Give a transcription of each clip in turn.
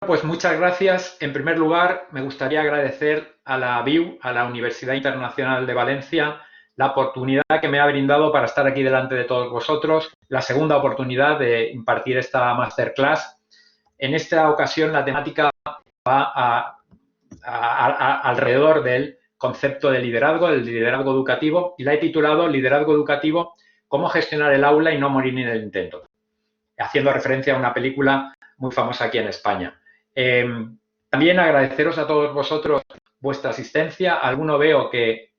Pues muchas gracias. En primer lugar, me gustaría agradecer a la BIU, a la Universidad Internacional de Valencia, la oportunidad que me ha brindado para estar aquí delante de todos vosotros, la segunda oportunidad de impartir esta masterclass. En esta ocasión, la temática va alrededor del concepto de liderazgo, del liderazgo educativo, y la he titulado Liderazgo educativo, cómo gestionar el aula y no morir en el intento, haciendo referencia a una película muy famosa aquí en España. También agradeceros a todos vosotros vuestra asistencia. Alguno veo que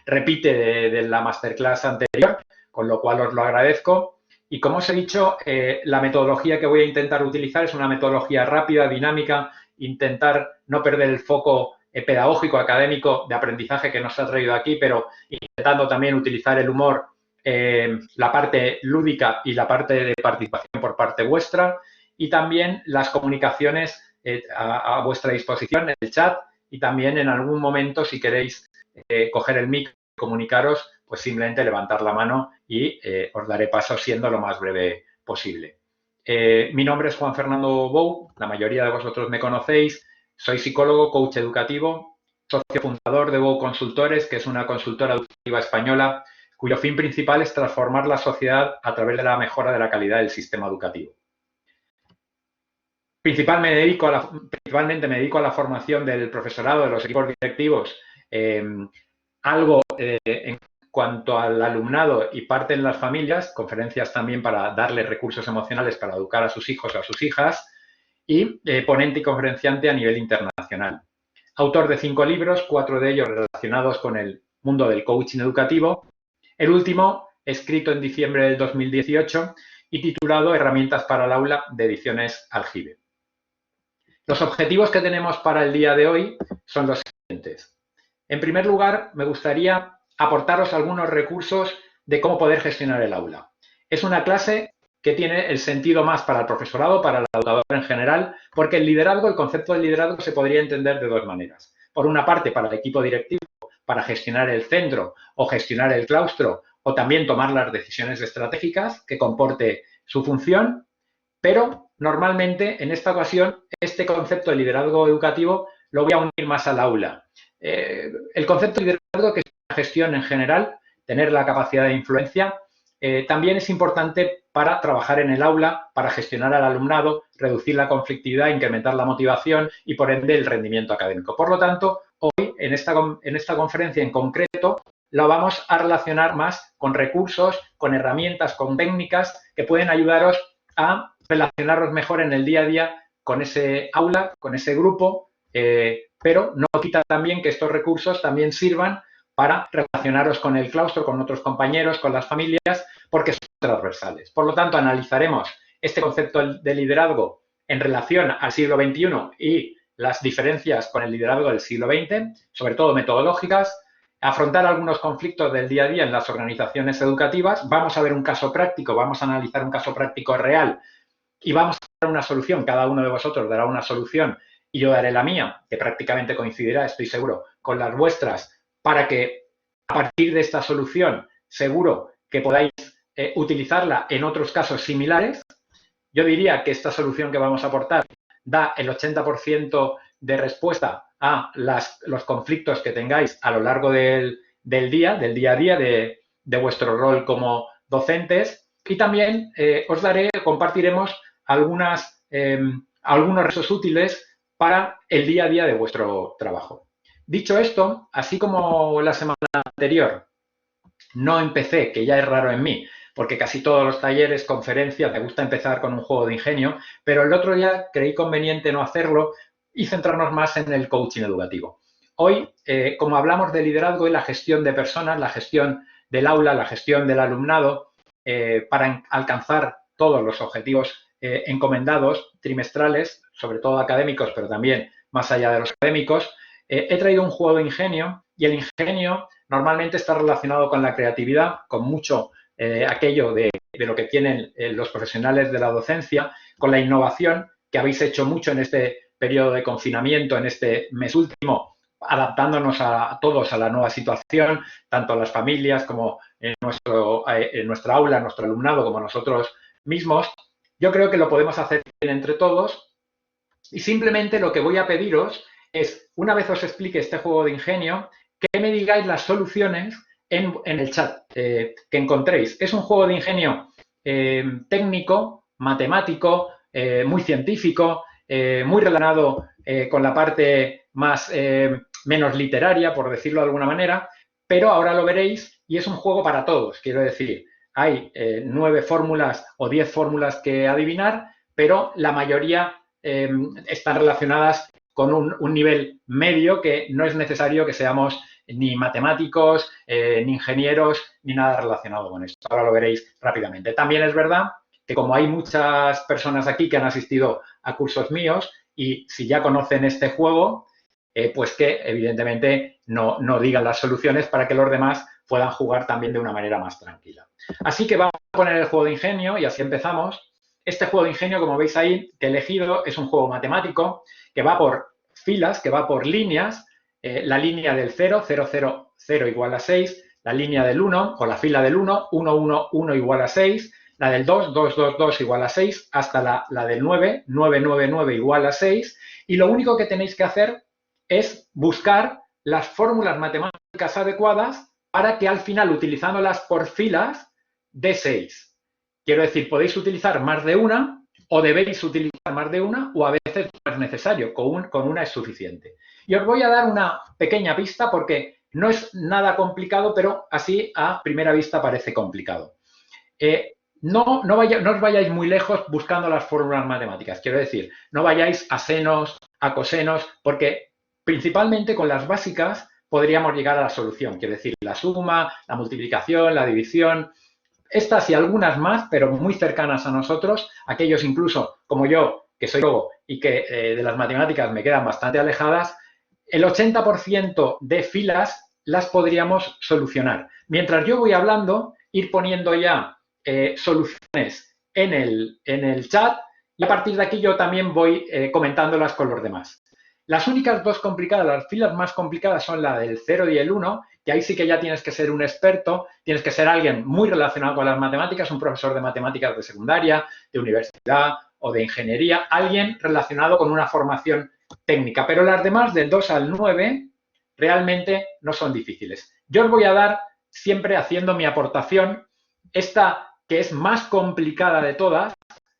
repite de la masterclass anterior, con lo cual os lo agradezco. Y como os he dicho, la metodología que voy a intentar utilizar es una metodología rápida, dinámica, intentar no perder el foco pedagógico, académico, de aprendizaje que nos ha traído aquí, pero intentando también utilizar el humor, la parte lúdica y la parte de participación por parte vuestra, y también las comunicaciones a vuestra disposición en el chat, y también en algún momento, si queréis coger el mic y comunicaros, pues simplemente levantar la mano y os daré paso siendo lo más breve posible. Mi nombre es Juan Fernando Bou, la mayoría de vosotros me conocéis, soy psicólogo, coach educativo, socio fundador de Bou Consultores, que es una consultora educativa española cuyo fin principal es transformar la sociedad a través de la mejora de la calidad del sistema educativo. Principalmente me dedico a la formación del profesorado, de los equipos directivos, algo en cuanto al alumnado y parte en las familias, conferencias también para darles recursos emocionales para educar a sus hijos o a sus hijas, y ponente y conferenciante a nivel internacional. Autor de 5 libros, 4 de ellos relacionados con el mundo del coaching educativo. El último, escrito en diciembre del 2018 y titulado Herramientas para el aula, de Ediciones Aljibe. Los objetivos que tenemos para el día de hoy son los siguientes. En primer lugar, me gustaría aportaros algunos recursos de cómo poder gestionar el aula. Es una clase que tiene el sentido más para el profesorado, para el educador en general, porque el concepto del liderazgo se podría entender de dos maneras. Por una parte, para el equipo directivo, para gestionar el centro o gestionar el claustro, o también tomar las decisiones estratégicas que comporte su función, pero normalmente en esta ocasión este concepto de liderazgo educativo lo voy a unir más al aula. El concepto de liderazgo, que es una gestión en general, tener la capacidad de influencia, también es importante para trabajar en el aula, para gestionar al alumnado, reducir la conflictividad, incrementar la motivación y, por ende, el rendimiento académico. Por lo tanto, hoy, en esta conferencia en concreto, lo vamos a relacionar más con recursos, con herramientas, con técnicas que pueden ayudaros a relacionaros mejor en el día a día con ese aula, con ese grupo, pero no quita también que estos recursos también sirvan para relacionaros con el claustro, con otros compañeros, con las familias, porque son transversales. Por lo tanto, analizaremos este concepto de liderazgo en relación al siglo XXI y las diferencias con el liderazgo del siglo XX, sobre todo metodológicas, afrontar algunos conflictos del día a día en las organizaciones educativas. Vamos a ver un caso práctico, vamos a analizar un caso práctico real y vamos a dar una solución. Cada uno de vosotros dará una solución y yo daré la mía, que prácticamente coincidirá, estoy seguro, con las vuestras, para que a partir de esta solución seguro que podáis utilizarla en otros casos similares. Yo diría que esta solución que vamos a aportar da el 80% de respuesta a los conflictos que tengáis a lo largo del día a día de vuestro rol como docentes, y también compartiremos algunos recursos útiles para el día a día de vuestro trabajo. Dicho esto, así como la semana anterior no empecé, que ya es raro en mí, porque casi todos los talleres, conferencias, me gusta empezar con un juego de ingenio, pero el otro día creí conveniente no hacerlo y centrarnos más en el coaching educativo. Hoy, como hablamos de liderazgo y la gestión de personas, la gestión del aula, la gestión del alumnado, para alcanzar todos los objetivos encomendados trimestrales, sobre todo académicos, pero también más allá de los académicos, he traído un juego de ingenio, y el ingenio normalmente está relacionado con la creatividad, con mucho aquello de lo que tienen los profesionales de la docencia, con la innovación, que habéis hecho mucho en este periodo de confinamiento, en este mes último, adaptándonos a todos a la nueva situación, tanto las familias como en nuestra aula, nuestro alumnado, como nosotros mismos. Yo creo que lo podemos hacer bien entre todos, Y simplemente lo que voy a pediros es, una vez os explique este juego de ingenio, que me digáis las soluciones en el chat que encontréis. Es un juego de ingenio técnico, matemático, muy científico, muy relacionado con la parte más menos literaria, por decirlo de alguna manera, pero ahora lo veréis y es un juego para todos, quiero decir. Hay 9 fórmulas o 10 fórmulas que adivinar, pero la mayoría están relacionadas con un nivel medio que no es necesario que seamos ni matemáticos, ni ingenieros, ni nada relacionado con esto. Ahora lo veréis rápidamente. También es verdad que como hay muchas personas aquí que han asistido a cursos míos y si ya conocen este juego, pues que evidentemente no digan las soluciones para que los demás puedan jugar también de una manera más tranquila. Así que vamos a poner el juego de ingenio y así empezamos. Este juego de ingenio, como veis ahí, que he elegido, es un juego matemático que va por filas, que va por líneas. La línea del 0, 0, 0, 0 igual a 6. La línea del 1, o la fila del 1, 1, 1, 1 igual a 6. La del 2, 2, 2, 2 igual a 6. Hasta la del 9, 9, 9, 9 igual a 6. Y lo único que tenéis que hacer es buscar las fórmulas matemáticas adecuadas para que al final, utilizándolas por filas, dé 6. Quiero decir, podéis utilizar más de una o debéis utilizar más de una o a veces no es necesario, con una es suficiente. Y os voy a dar una pequeña pista porque no es nada complicado, pero así a primera vista parece complicado. No os vayáis muy lejos buscando las fórmulas matemáticas. Quiero decir, no vayáis a senos, a cosenos, porque principalmente con las básicas podríamos llegar a la solución. Quiero decir, la suma, la multiplicación, la división. Estas y algunas más, pero muy cercanas a nosotros, aquellos incluso como yo, que soy biólogo y que de las matemáticas me quedan bastante alejadas, el 80% de filas las podríamos solucionar. Mientras yo voy hablando, ir poniendo ya soluciones en el chat y a partir de aquí yo también voy comentándolas con los demás. Las únicas dos complicadas, las filas más complicadas son la del 0 y el 1, que ahí sí que ya tienes que ser un experto, tienes que ser alguien muy relacionado con las matemáticas, un profesor de matemáticas de secundaria, de universidad o de ingeniería, alguien relacionado con una formación técnica. Pero las demás, del 2 al 9, realmente no son difíciles. Yo os voy a dar, siempre haciendo mi aportación, esta que es más complicada de todas,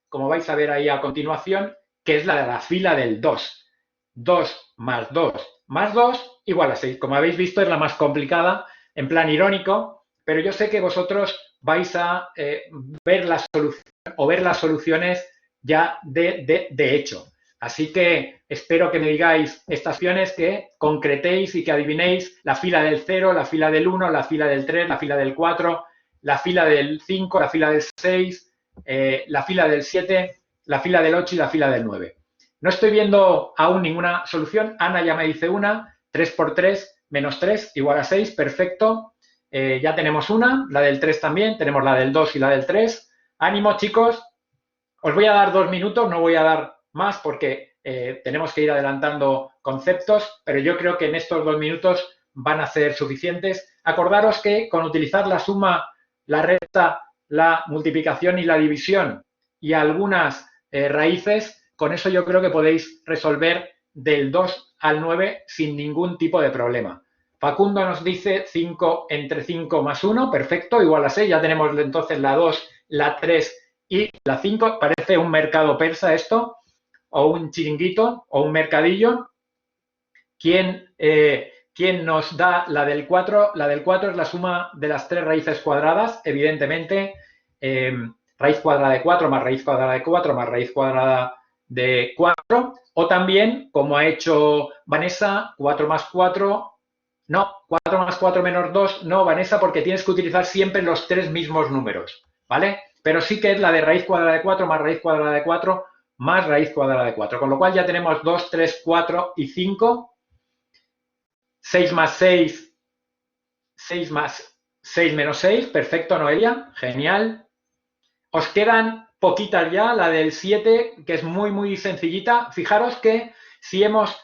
como vais a ver ahí a continuación, que es la de la fila del 2. 2 más 2 más 2 igual a 6. Como habéis visto, es la más complicada, en plan irónico, pero yo sé que vosotros vais a ver las soluciones o ver las soluciones ya de hecho. Así que espero que me digáis estas opciones, que concretéis y que adivinéis la fila del 0, la fila del 1, la fila del 3, la fila del 4, la fila del 5, la fila del 6, la fila del 7, la fila del 8 y la fila del 9. No estoy viendo aún ninguna solución. Ana ya me dice una. 3 por 3 menos 3 igual a 6. Perfecto. Ya tenemos una. La del 3 también. Tenemos la del 2 y la del 3. Ánimo, chicos. Os voy a dar 2 minutos. No voy a dar más porque tenemos que ir adelantando conceptos. Pero yo creo que en estos 2 minutos van a ser suficientes. Acordaros que con utilizar la suma, la resta, la multiplicación y la división y algunas raíces, con eso yo creo que podéis resolver del 2 al 9 sin ningún tipo de problema. Facundo nos dice 5 entre 5 más 1, perfecto, igual a 6. Ya tenemos entonces la 2, la 3 y la 5. Parece un mercado persa esto, o un chiringuito, o un mercadillo. ¿Quién nos da la del 4? La del 4 es la suma de las 3 raíces cuadradas, evidentemente. Raíz cuadrada de 4 más raíz cuadrada de 4 más raíz cuadrada de 4, o también, como ha hecho Vanessa, 4 más 4, no, 4 más 4 menos 2, no, Vanessa, porque tienes que utilizar siempre los 3 mismos números, ¿vale? Pero sí que es la de raíz cuadrada de 4 más raíz cuadrada de 4 más raíz cuadrada de 4, con lo cual ya tenemos 2, 3, 4 y 5. 6 más 6, 6 más 6 menos 6, perfecto, Noelia, genial. Os quedan poquitas ya, la del 7, que es muy, muy sencillita. Fijaros que si hemos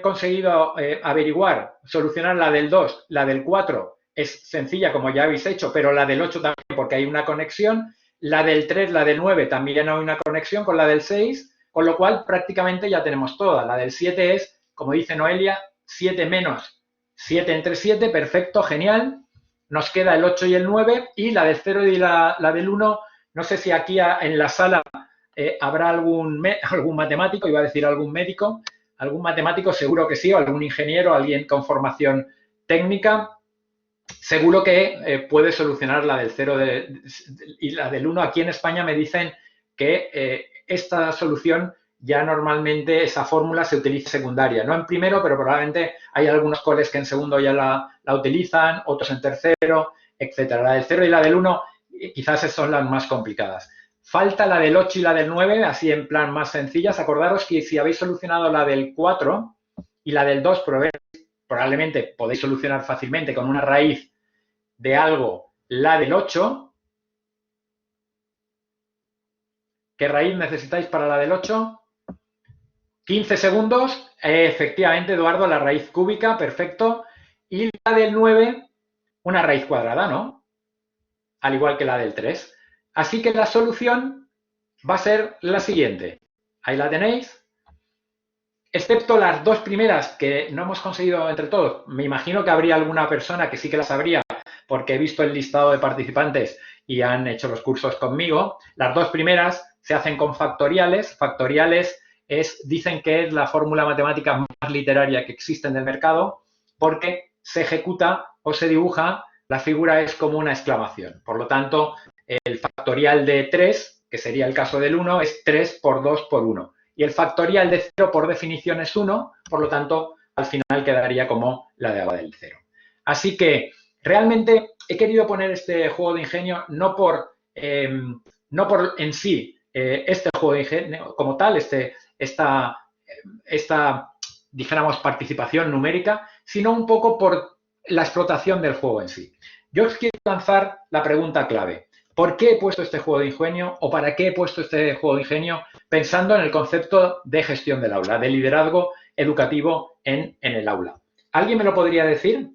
conseguido averiguar, solucionar la del 2, la del 4 es sencilla, como ya habéis hecho, pero la del 8 también, porque hay una conexión. La del 3, la del 9 también hay una conexión con la del 6, con lo cual prácticamente ya tenemos todas. La del 7 es, como dice Noelia, 7 menos 7 entre 7, perfecto, genial. Nos queda el 8 y el 9, y la del 0 y la del 1, no sé si aquí en la sala habrá algún matemático, iba a decir algún médico, algún matemático seguro que sí, o algún ingeniero, alguien con formación técnica, seguro que puede solucionar la del 0 y la del 1. Aquí en España me dicen que esta solución ya normalmente, esa fórmula se utiliza secundaria, no en primero, pero probablemente hay algunos coles que en segundo ya la utilizan, otros en tercero, etcétera. La del 0 y la del 1 quizás son las más complicadas. Falta la del 8 y la del 9, así en plan más sencillas. Acordaros que si habéis solucionado la del 4 y la del 2, probablemente podéis solucionar fácilmente con una raíz de algo la del 8. ¿Qué raíz necesitáis para la del 8? 15 segundos. Efectivamente, Eduardo, la raíz cúbica, perfecto. Y la del 9, una raíz cuadrada, ¿no? Al igual que la del 3. Así que la solución va a ser la siguiente. Ahí la tenéis. Excepto las dos primeras que no hemos conseguido entre todos. Me imagino que habría alguna persona que sí que la sabría, porque he visto el listado de participantes y han hecho los cursos conmigo. Las dos primeras se hacen con factoriales. Factoriales dicen que es la fórmula matemática más literaria que existe en el mercado, porque se ejecuta o se dibuja, la figura es como una exclamación. Por lo tanto, el factorial de 3, que sería el caso del 1, es 3 por 2 por 1. Y el factorial de 0 por definición es 1, por lo tanto, al final quedaría como la de abajo del 0. Así que realmente he querido poner este juego de ingenio no por en sí este juego de ingenio como tal, esta dijéramos, participación numérica, sino un poco por la explotación del juego en sí. Yo os quiero lanzar la pregunta clave. ¿Por qué he puesto este juego de ingenio o para qué he puesto este juego de ingenio pensando en el concepto de gestión del aula, de liderazgo educativo en el aula? ¿Alguien me lo podría decir?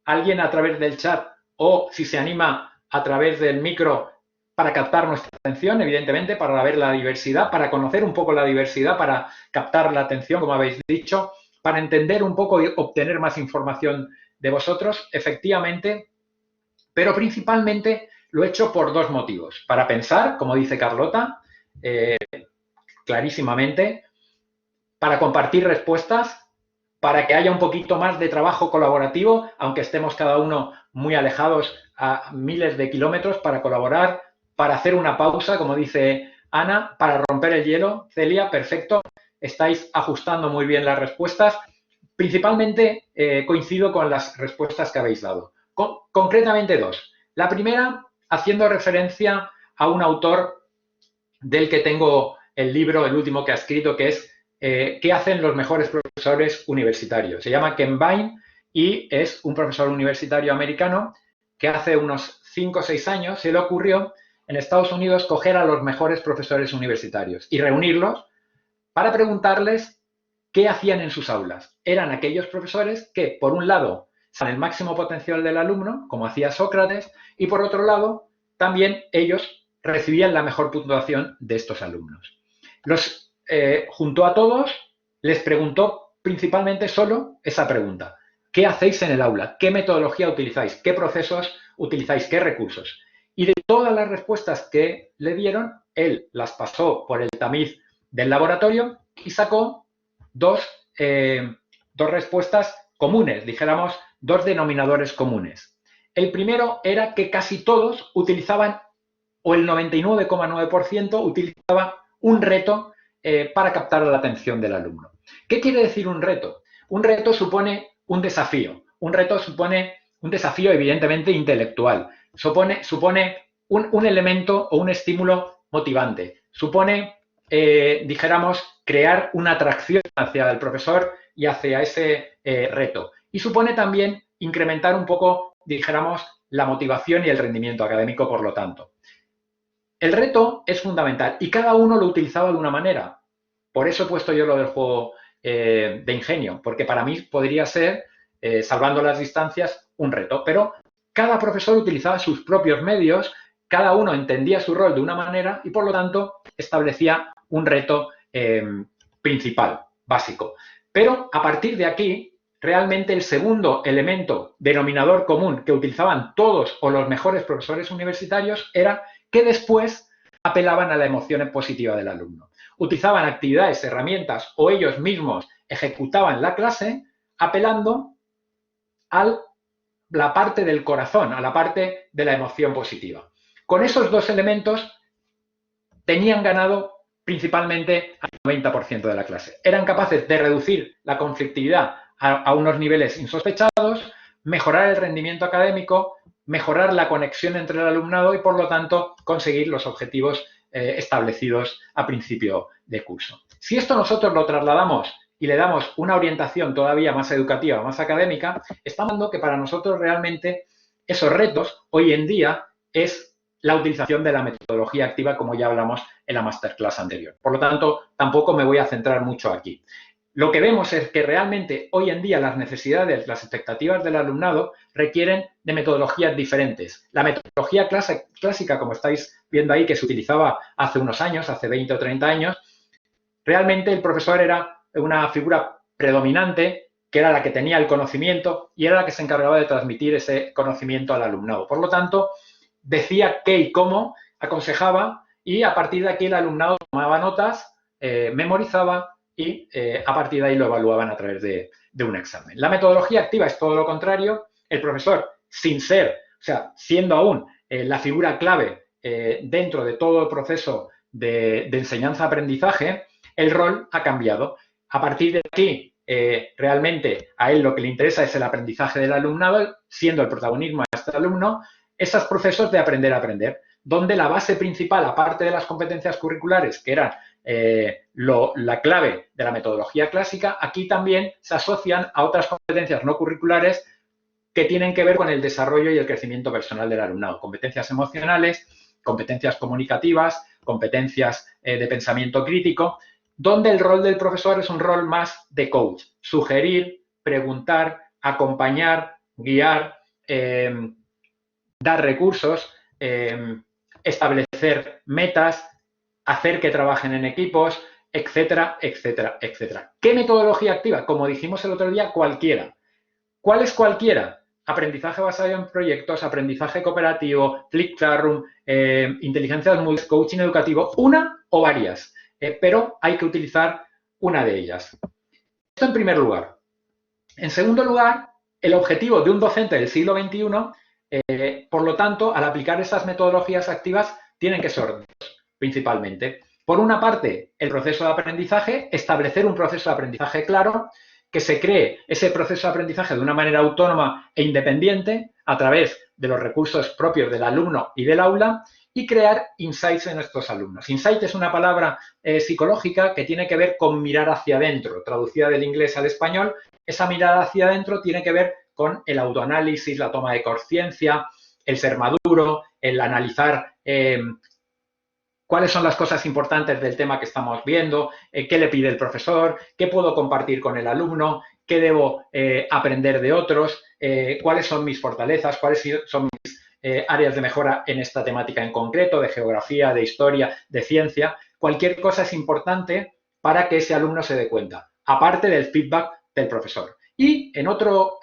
¿Alguien a través del chat o, si se anima, a través del micro para captar nuestra atención, evidentemente, para ver la diversidad, para conocer un poco la diversidad, para captar la atención, como habéis dicho, para entender un poco y obtener más información de vosotros? Efectivamente, pero principalmente lo he hecho por dos motivos. Para pensar, como dice Carlota, clarísimamente, para compartir respuestas, para que haya un poquito más de trabajo colaborativo, aunque estemos cada uno muy alejados a miles de kilómetros, para colaborar, para hacer una pausa, como dice Ana, para romper el hielo. Celia, perfecto, estáis ajustando muy bien las respuestas. Principalmente coincido con las respuestas que habéis dado. Concretamente dos. La primera, haciendo referencia a un autor del que tengo el libro, el último que ha escrito, que es ¿qué hacen los mejores profesores universitarios? Se llama Ken Vine y es un profesor universitario americano que hace unos 5 o 6 años se le ocurrió en Estados Unidos coger a los mejores profesores universitarios y reunirlos para preguntarles qué hacían en sus aulas. Eran aquellos profesores que, por un lado, saben el máximo potencial del alumno, como hacía Sócrates, y por otro lado, también ellos recibían la mejor puntuación de estos alumnos. Los juntó a todos, les preguntó principalmente solo esa pregunta. ¿Qué hacéis en el aula? ¿Qué metodología utilizáis? ¿Qué procesos utilizáis? ¿Qué recursos? Y de todas las respuestas que le dieron, él las pasó por el tamiz del laboratorio y sacó dos respuestas comunes, dijéramos, dos denominadores comunes. El primero era que casi todos utilizaban, o el 99,9% utilizaba un reto para captar la atención del alumno. ¿Qué quiere decir un reto? Un reto supone un desafío. Un reto supone un desafío evidentemente intelectual. Supone un elemento o un estímulo motivante. Supone, dijéramos, crear una atracción hacia el profesor y hacia ese reto. Y supone también incrementar un poco, dijéramos, la motivación y el rendimiento académico, por lo tanto. El reto es fundamental y cada uno lo utilizaba de una manera. Por eso he puesto yo lo del juego de ingenio, porque para mí podría ser, salvando las distancias, un reto. Pero cada profesor utilizaba sus propios medios, cada uno entendía su rol de una manera y, por lo tanto, establecía un reto principal, básico. Pero a partir de aquí, realmente el segundo elemento denominador común que utilizaban todos o los mejores profesores universitarios era que después apelaban a la emoción positiva del alumno. Utilizaban actividades, herramientas o ellos mismos ejecutaban la clase apelando a la parte del corazón, a la parte de la emoción positiva. Con esos dos elementos tenían ganado principalmente al 90% de la clase. Eran capaces de reducir la conflictividad a unos niveles insospechados, mejorar el rendimiento académico, mejorar la conexión entre el alumnado y, por lo tanto, conseguir los objetivos establecidos a principio de curso. Si esto nosotros lo trasladamos y le damos una orientación todavía más educativa, más académica, estamos viendo que para nosotros realmente esos retos hoy en día es la utilización de la metodología activa, como ya hablamos en la masterclass anterior. Por lo tanto, tampoco me voy a centrar mucho aquí. Lo que vemos es que realmente hoy en día las necesidades, las expectativas del alumnado requieren de metodologías diferentes. La metodología clásica, como estáis viendo ahí, que se utilizaba hace unos años, hace 20 o 30 años, realmente el profesor era una figura predominante, que era la que tenía el conocimiento y era la que se encargaba de transmitir ese conocimiento al alumnado. Por lo tanto, decía qué y cómo, aconsejaba, y a partir de aquí el alumnado tomaba notas, memorizaba y a partir de ahí lo evaluaban a través de un examen. La metodología activa es todo lo contrario. El profesor, sin ser, o sea, siendo aún la figura clave dentro de todo el proceso de enseñanza-aprendizaje, el rol ha cambiado. A partir de aquí, realmente a él lo que le interesa es el aprendizaje del alumnado, siendo el protagonismo de este alumno, esos procesos de aprender a aprender, donde la base principal, aparte de las competencias curriculares, que eran la clave de la metodología clásica, aquí también se asocian a otras competencias no curriculares que tienen que ver con el desarrollo y el crecimiento personal del alumnado. Competencias emocionales, competencias comunicativas, competencias de pensamiento crítico, donde el rol del profesor es un rol más de coach. Sugerir, preguntar, acompañar, guiar, dar recursos, establecer metas, hacer que trabajen en equipos, etcétera, etcétera, etcétera. ¿Qué metodología activa? Como dijimos el otro día, cualquiera. ¿Cuál es cualquiera? Aprendizaje basado en proyectos, aprendizaje cooperativo, Flip Classroom, inteligencias múltiples, coaching educativo, una o varias, pero hay que utilizar una de ellas. Esto en primer lugar. En segundo lugar, el objetivo de un docente del siglo XXI, por lo tanto, al aplicar esas metodologías activas, tienen que ser dos, principalmente. Por una parte, el proceso de aprendizaje, establecer un proceso de aprendizaje claro, que se cree ese proceso de aprendizaje de una manera autónoma e independiente a través de los recursos propios del alumno y del aula y crear insights en estos alumnos. Insight es una palabra psicológica que tiene que ver con mirar hacia adentro. Traducida del inglés al español, esa mirada hacia adentro tiene que ver con el autoanálisis, la toma de conciencia, el ser maduro, el analizar cuáles son las cosas importantes del tema que estamos viendo, qué le pide el profesor, qué puedo compartir con el alumno, qué debo aprender de otros, cuáles son mis fortalezas, cuáles son mis áreas de mejora en esta temática en concreto, de geografía, de historia, de ciencia. Cualquier cosa es importante para que ese alumno se dé cuenta, aparte del feedback del profesor. Y en otro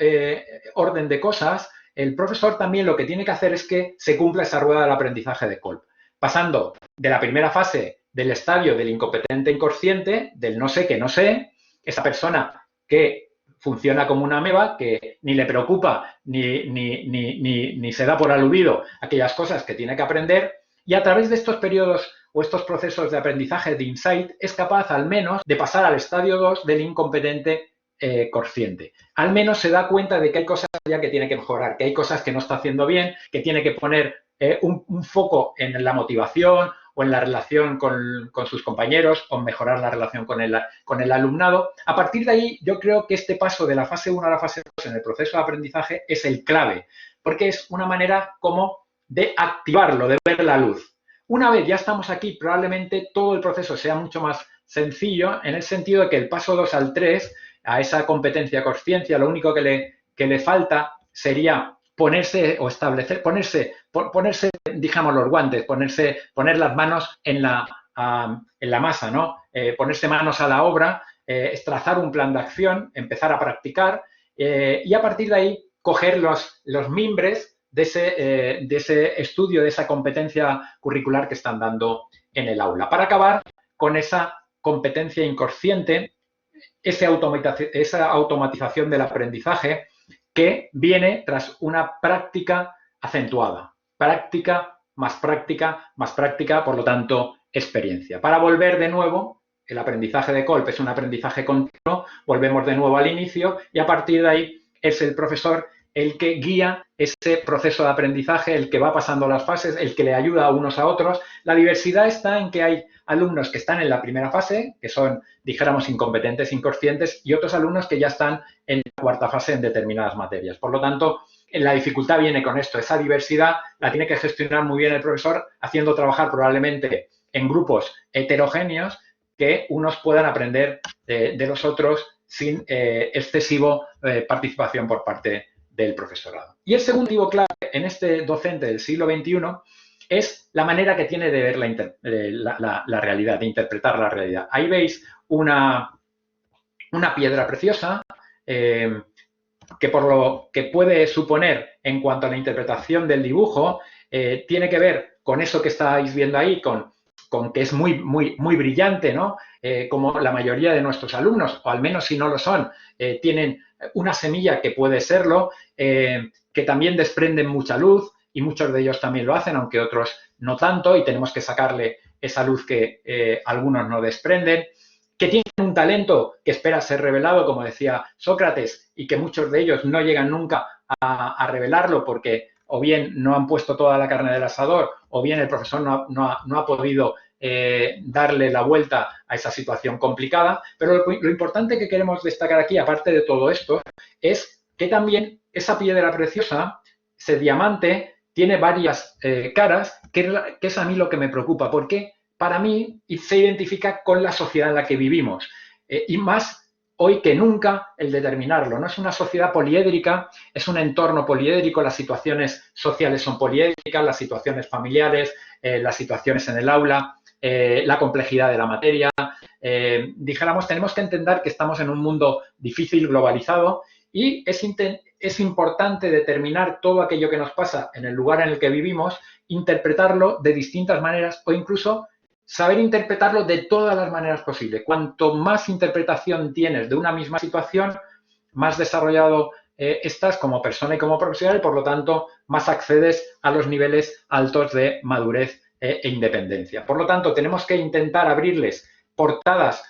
orden de cosas, el profesor también lo que tiene que hacer es que se cumpla esa rueda del aprendizaje de Kolb, pasando de la primera fase del estadio del incompetente inconsciente, del no sé que no sé, esa persona que funciona como una ameba, que ni le preocupa ni se da por aludido aquellas cosas que tiene que aprender, y a través de estos periodos o estos procesos de aprendizaje de insight es capaz al menos de pasar al estadio 2 del incompetente consciente. Al menos se da cuenta de que hay cosas ya que tiene que mejorar, que hay cosas que no está haciendo bien, que tiene que poner un foco en la motivación o en la relación con sus compañeros o mejorar la relación con el alumnado. A partir de ahí, yo creo que este paso de la fase 1 a la fase 2 en el proceso de aprendizaje es el clave, porque es una manera como de activarlo, de ver la luz. Una vez ya estamos aquí, probablemente todo el proceso sea mucho más sencillo en el sentido de que el paso 2 al 3, a esa competencia consciencia, lo único que le falta sería ponerse o establecer, ponerse, digamos, los guantes, poner las manos en la en la masa, ¿no? Ponerse manos a la obra, trazar un plan de acción, empezar a practicar y a partir de ahí coger los mimbres de ese estudio, de esa competencia curricular que están dando en el aula, para acabar con esa competencia inconsciente, esa automatización del aprendizaje que viene tras una práctica acentuada. Práctica, más práctica, por lo tanto, experiencia. Para volver de nuevo, el aprendizaje de Kolb es un aprendizaje continuo, volvemos de nuevo al inicio y a partir de ahí es el profesor el que guía ese proceso de aprendizaje, el que va pasando las fases, el que le ayuda a unos a otros. La diversidad está en que hay alumnos que están en la primera fase, que son, dijéramos, incompetentes, inconscientes, y otros alumnos que ya están en la cuarta fase en determinadas materias. Por lo tanto, la dificultad viene con esto. Esa diversidad la tiene que gestionar muy bien el profesor, haciendo trabajar probablemente en grupos heterogéneos que unos puedan aprender de los otros sin excesiva participación por parte del profesorado. Y el segundo motivo clave en este docente del siglo XXI es la manera que tiene de ver la realidad, de interpretar la realidad. Ahí veis una piedra preciosa que por lo que puede suponer en cuanto a la interpretación del dibujo, tiene que ver con eso que estáis viendo ahí, con que es muy brillante, ¿no? Como la mayoría de nuestros alumnos, o al menos si no lo son, tienen una semilla que puede serlo, que también desprenden mucha luz y muchos de ellos también lo hacen, aunque otros no tanto, y tenemos que sacarle esa luz que algunos no desprenden, que tienen un talento que espera ser revelado, como decía Sócrates, y que muchos de ellos no llegan nunca a revelarlo porque o bien no han puesto toda la carne del asador, o bien el profesor no ha podido darle la vuelta a esa situación complicada. Pero lo importante que queremos destacar aquí, aparte de todo esto, es que también esa piedra preciosa, ese diamante, tiene varias caras, que es a mí lo que me preocupa, porque para mí se identifica con la sociedad en la que vivimos. Y más hoy que nunca el determinarlo. No es una sociedad poliédrica, es un entorno poliédrico, las situaciones sociales son poliédricas, las situaciones familiares, las situaciones en el aula, la complejidad de la materia. Dijéramos, tenemos que entender que estamos en un mundo difícil, globalizado, y es importante determinar todo aquello que nos pasa en el lugar en el que vivimos, interpretarlo de distintas maneras o incluso saber interpretarlo de todas las maneras posibles. Cuanto más interpretación tienes de una misma situación, más desarrollado estás como persona y como profesional y, por lo tanto, más accedes a los niveles altos de madurez e independencia. Por lo tanto, tenemos que intentar abrirles portadas,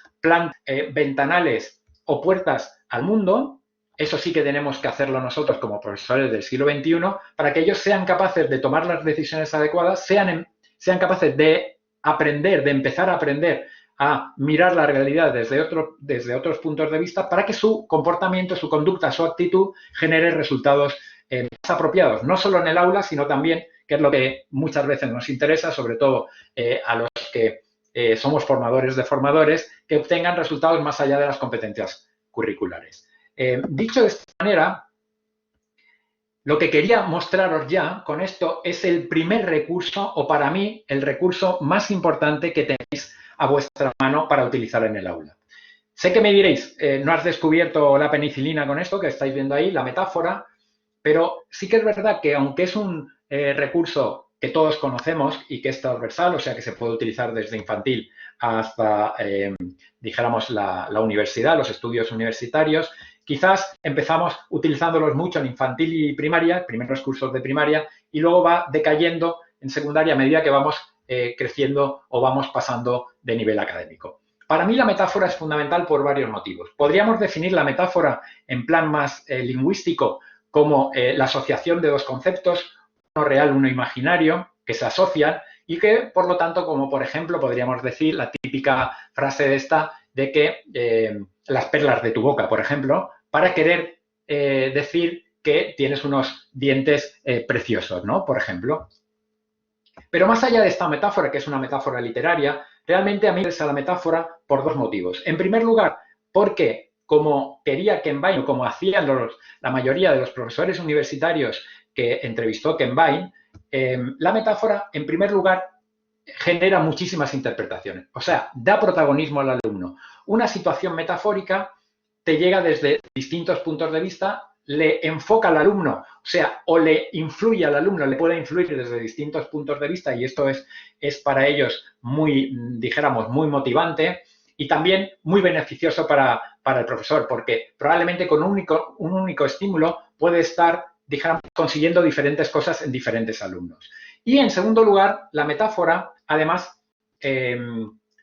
ventanales o puertas al mundo. Eso sí que tenemos que hacerlo nosotros como profesores del siglo XXI para que ellos sean capaces de tomar las decisiones adecuadas, sean capaces de aprender, de empezar a aprender a mirar la realidad desde otros puntos de vista para que su comportamiento, su conducta, su actitud genere resultados más apropiados, no solo en el aula, sino también, que es lo que muchas veces nos interesa, sobre todo a los que somos formadores de formadores, que obtengan resultados más allá de las competencias curriculares. Dicho de esta manera, lo que quería mostraros ya con esto es el primer recurso, o para mí, el recurso más importante que tenéis a vuestra mano para utilizar en el aula. Sé que me diréis, no has descubierto la penicilina con esto que estáis viendo ahí, la metáfora, pero sí que es verdad que aunque es un recurso que todos conocemos y que es transversal, o sea que se puede utilizar desde infantil hasta, dijéramos, la universidad, los estudios universitarios. Quizás empezamos utilizándolos mucho en infantil y primaria, primeros cursos de primaria, y luego va decayendo en secundaria a medida que vamos creciendo o vamos pasando de nivel académico. Para mí la metáfora es fundamental por varios motivos. Podríamos definir la metáfora en plan más lingüístico como la asociación de dos conceptos, uno real, uno imaginario, que se asocian y que, por lo tanto, como por ejemplo, podríamos decir la típica frase de esta de que las perlas de tu boca, por ejemplo, para querer decir que tienes unos dientes preciosos, ¿no? Por ejemplo. Pero más allá de esta metáfora, que es una metáfora literaria, realmente a mí me interesa la metáfora por dos motivos. En primer lugar, porque como quería Ken Vine, o como hacían la mayoría de los profesores universitarios que entrevistó Ken Vine, la metáfora, en primer lugar, genera muchísimas interpretaciones. O sea, da protagonismo al alumno. Una situación metafórica te llega desde distintos puntos de vista, le enfoca al alumno, o sea, o le influye al alumno, le puede influir desde distintos puntos de vista y esto es para ellos muy, dijéramos, muy motivante y también muy beneficioso para el profesor, porque probablemente con un único estímulo puede estar, dijéramos, consiguiendo diferentes cosas en diferentes alumnos. Y en segundo lugar, la metáfora, además,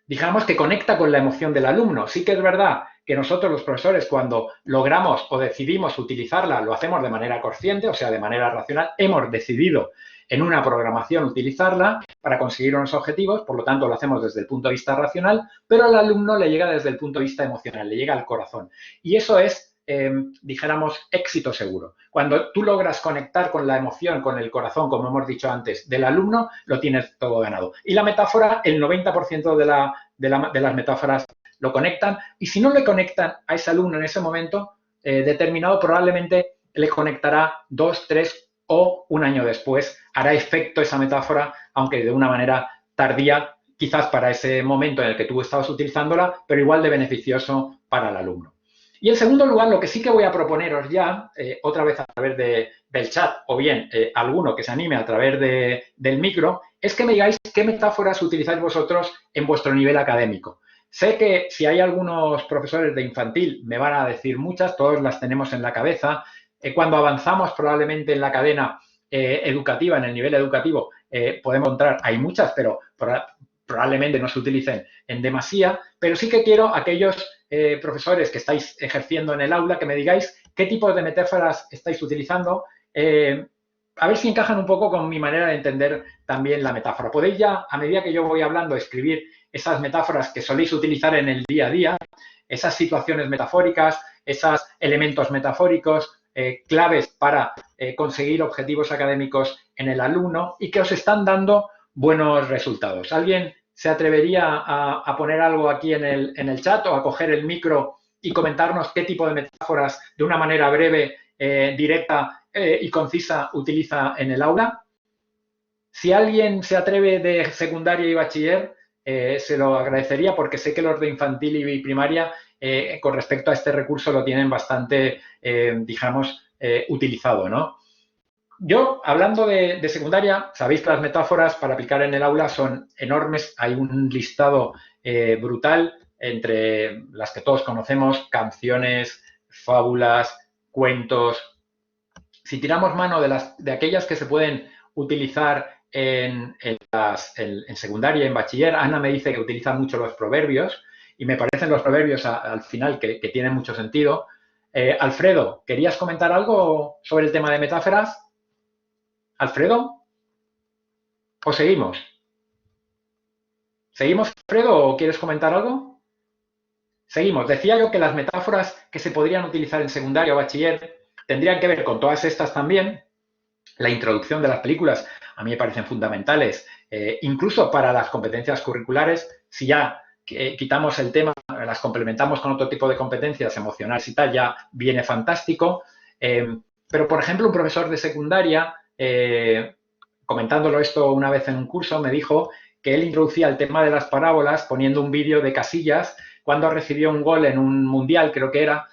digamos que conecta con la emoción del alumno. Sí que es verdad que nosotros los profesores cuando logramos o decidimos utilizarla lo hacemos de manera consciente, o sea, de manera racional. Hemos decidido en una programación utilizarla para conseguir unos objetivos, por lo tanto lo hacemos desde el punto de vista racional, pero al alumno le llega desde el punto de vista emocional, le llega al corazón. Y eso es dijéramos, éxito seguro. Cuando tú logras conectar con la emoción, con el corazón, como hemos dicho antes, del alumno, lo tienes todo ganado. Y la metáfora, el 90% de las metáforas lo conectan y si no le conectan a ese alumno en ese momento determinado, probablemente le conectará 2, 3 o un año después. Hará efecto esa metáfora, aunque de una manera tardía, quizás para ese momento en el que tú estabas utilizándola, pero igual de beneficioso para el alumno. Y en segundo lugar, lo que sí que voy a proponeros ya, otra vez a través del chat o bien alguno que se anime a través del micro, es que me digáis qué metáforas utilizáis vosotros en vuestro nivel académico. Sé que si hay algunos profesores de infantil me van a decir muchas, todos las tenemos en la cabeza. Cuando avanzamos probablemente en la cadena educativa, en el nivel educativo, podemos encontrar, hay muchas, pero probablemente no se utilicen en demasía, pero sí que quiero aquellos profesores que estáis ejerciendo en el aula que me digáis qué tipos de metáforas estáis utilizando, a ver si encajan un poco con mi manera de entender también la metáfora. Podéis ya, a medida que yo voy hablando, escribir esas metáforas que soléis utilizar en el día a día, esas situaciones metafóricas, esos elementos metafóricos, claves para conseguir objetivos académicos en el alumno y que os están dando buenos resultados. ¿Alguien se atrevería a poner algo aquí en el chat o a coger el micro y comentarnos qué tipo de metáforas de una manera breve, directa y concisa utiliza en el aula? Si alguien se atreve de secundaria y bachiller, se lo agradecería porque sé que los de infantil y primaria con respecto a este recurso lo tienen bastante, digamos, utilizado, ¿no? Yo, hablando de secundaria, sabéis que las metáforas para aplicar en el aula son enormes. Hay un listado brutal entre las que todos conocemos, canciones, fábulas, cuentos. Si tiramos mano de aquellas que se pueden utilizar en secundaria y en bachiller, Ana me dice que utiliza mucho los proverbios y me parecen los proverbios al final que tienen mucho sentido. Alfredo, ¿querías comentar algo sobre el tema de metáforas? ¿Alfredo? ¿O seguimos? ¿Seguimos, Alfredo, o quieres comentar algo? Seguimos. Decía yo que las metáforas que se podrían utilizar en secundaria o bachiller tendrían que ver con todas estas también. La introducción de las películas a mí me parecen fundamentales, incluso para las competencias curriculares. Si ya quitamos el tema, las complementamos con otro tipo de competencias emocionales y tal, ya viene fantástico. Pero, por ejemplo, un profesor de secundaria, comentándolo esto una vez en un curso, me dijo que él introducía el tema de las parábolas poniendo un vídeo de Casillas cuando recibió un gol en un mundial, creo que era,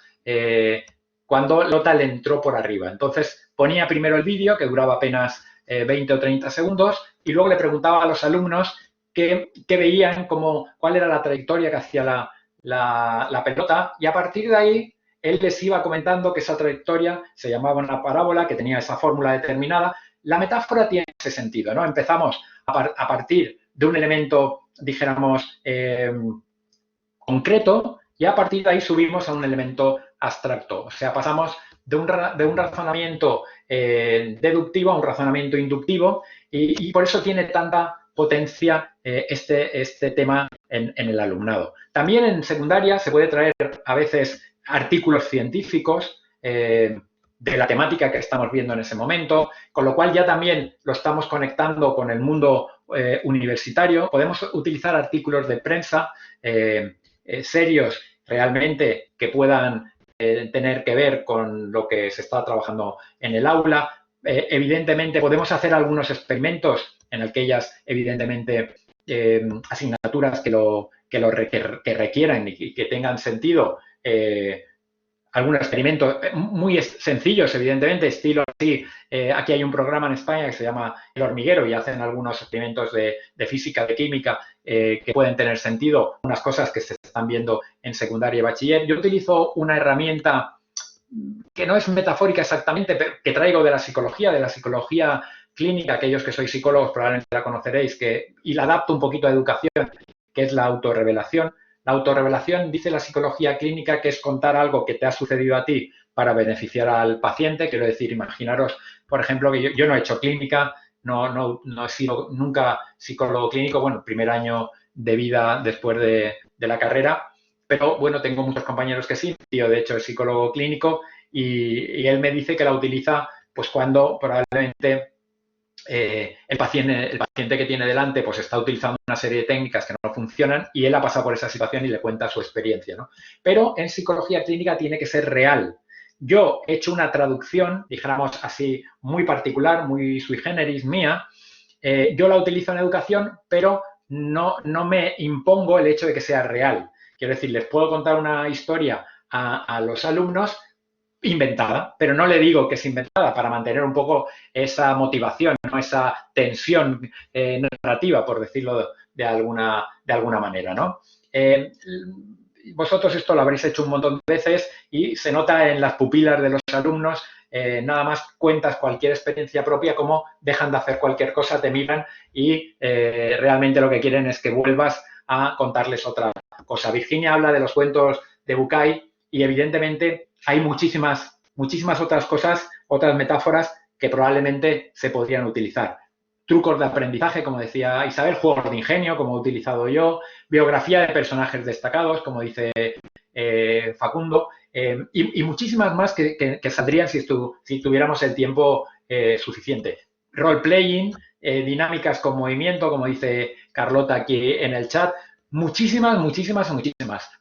cuando Lota le entró por arriba. Entonces, ponía primero el vídeo, que duraba apenas 20 o 30 segundos, y luego le preguntaba a los alumnos qué veían, cuál era la trayectoria que hacía la pelota, y a partir de ahí él les iba comentando que esa trayectoria se llamaba una parábola, que tenía esa fórmula determinada. La metáfora tiene ese sentido, ¿no? Empezamos a partir de un elemento, dijéramos, concreto, y a partir de ahí subimos a un elemento abstracto. O sea, pasamos de un razonamiento deductivo a un razonamiento inductivo y por eso tiene tanta potencia este tema en el alumnado. También en secundaria se puede traer a veces artículos científicos de la temática que estamos viendo en ese momento, con lo cual ya también lo estamos conectando con el mundo universitario. Podemos utilizar artículos de prensa serios realmente que puedan tener que ver con lo que se está trabajando en el aula. Evidentemente, podemos hacer algunos experimentos en aquellas, evidentemente, asignaturas que requieran y que tengan sentido. Algunos experimentos muy sencillos, evidentemente, estilo así. Aquí hay un programa en España que se llama El Hormiguero y hacen algunos experimentos de física, de química, que pueden tener sentido, unas cosas que se están viendo en secundaria y bachiller. Yo utilizo una herramienta que no es metafórica exactamente, pero que traigo de la psicología clínica. Aquellos que sois psicólogos probablemente la conoceréis, y la adapto un poquito a educación, que es la autorrevelación. La autorrevelación, dice la psicología clínica, que es contar algo que te ha sucedido a ti para beneficiar al paciente. Quiero decir, imaginaros, por ejemplo, que yo no he hecho clínica, no he sido nunca psicólogo clínico, bueno, primer año de vida después de la carrera, pero bueno, tengo muchos compañeros que sí. Tío, de hecho, es psicólogo clínico y él me dice que la utiliza pues cuando probablemente el paciente que tiene delante pues está utilizando una serie de técnicas que no funcionan y él ha pasado por esa situación y le cuenta su experiencia, ¿no? Pero en psicología clínica tiene que ser real. Yo he hecho una traducción, dijéramos así, muy particular, muy sui generis mía. Yo la utilizo en educación, pero no me impongo el hecho de que sea real. Quiero decir, les puedo contar una historia a los alumnos inventada, pero no le digo que es inventada para mantener un poco esa motivación, ¿no? Esa tensión narrativa, por decirlo de alguna manera, ¿no? Vosotros esto lo habréis hecho un montón de veces y se nota en las pupilas de los alumnos. Nada más cuentas cualquier experiencia propia, como dejan de hacer cualquier cosa, te miran y realmente lo que quieren es que vuelvas a contarles otra cosa. Virginia habla de los cuentos de Bucay y evidentemente hay muchísimas otras cosas, otras metáforas que probablemente se podrían utilizar. Trucos de aprendizaje, como decía Isabel, juegos de ingenio, como he utilizado yo, biografía de personajes destacados, como dice Facundo, y muchísimas más que saldrían si tuviéramos el tiempo suficiente. Role-playing, dinámicas con movimiento, como dice Carlota aquí en el chat, muchísimas.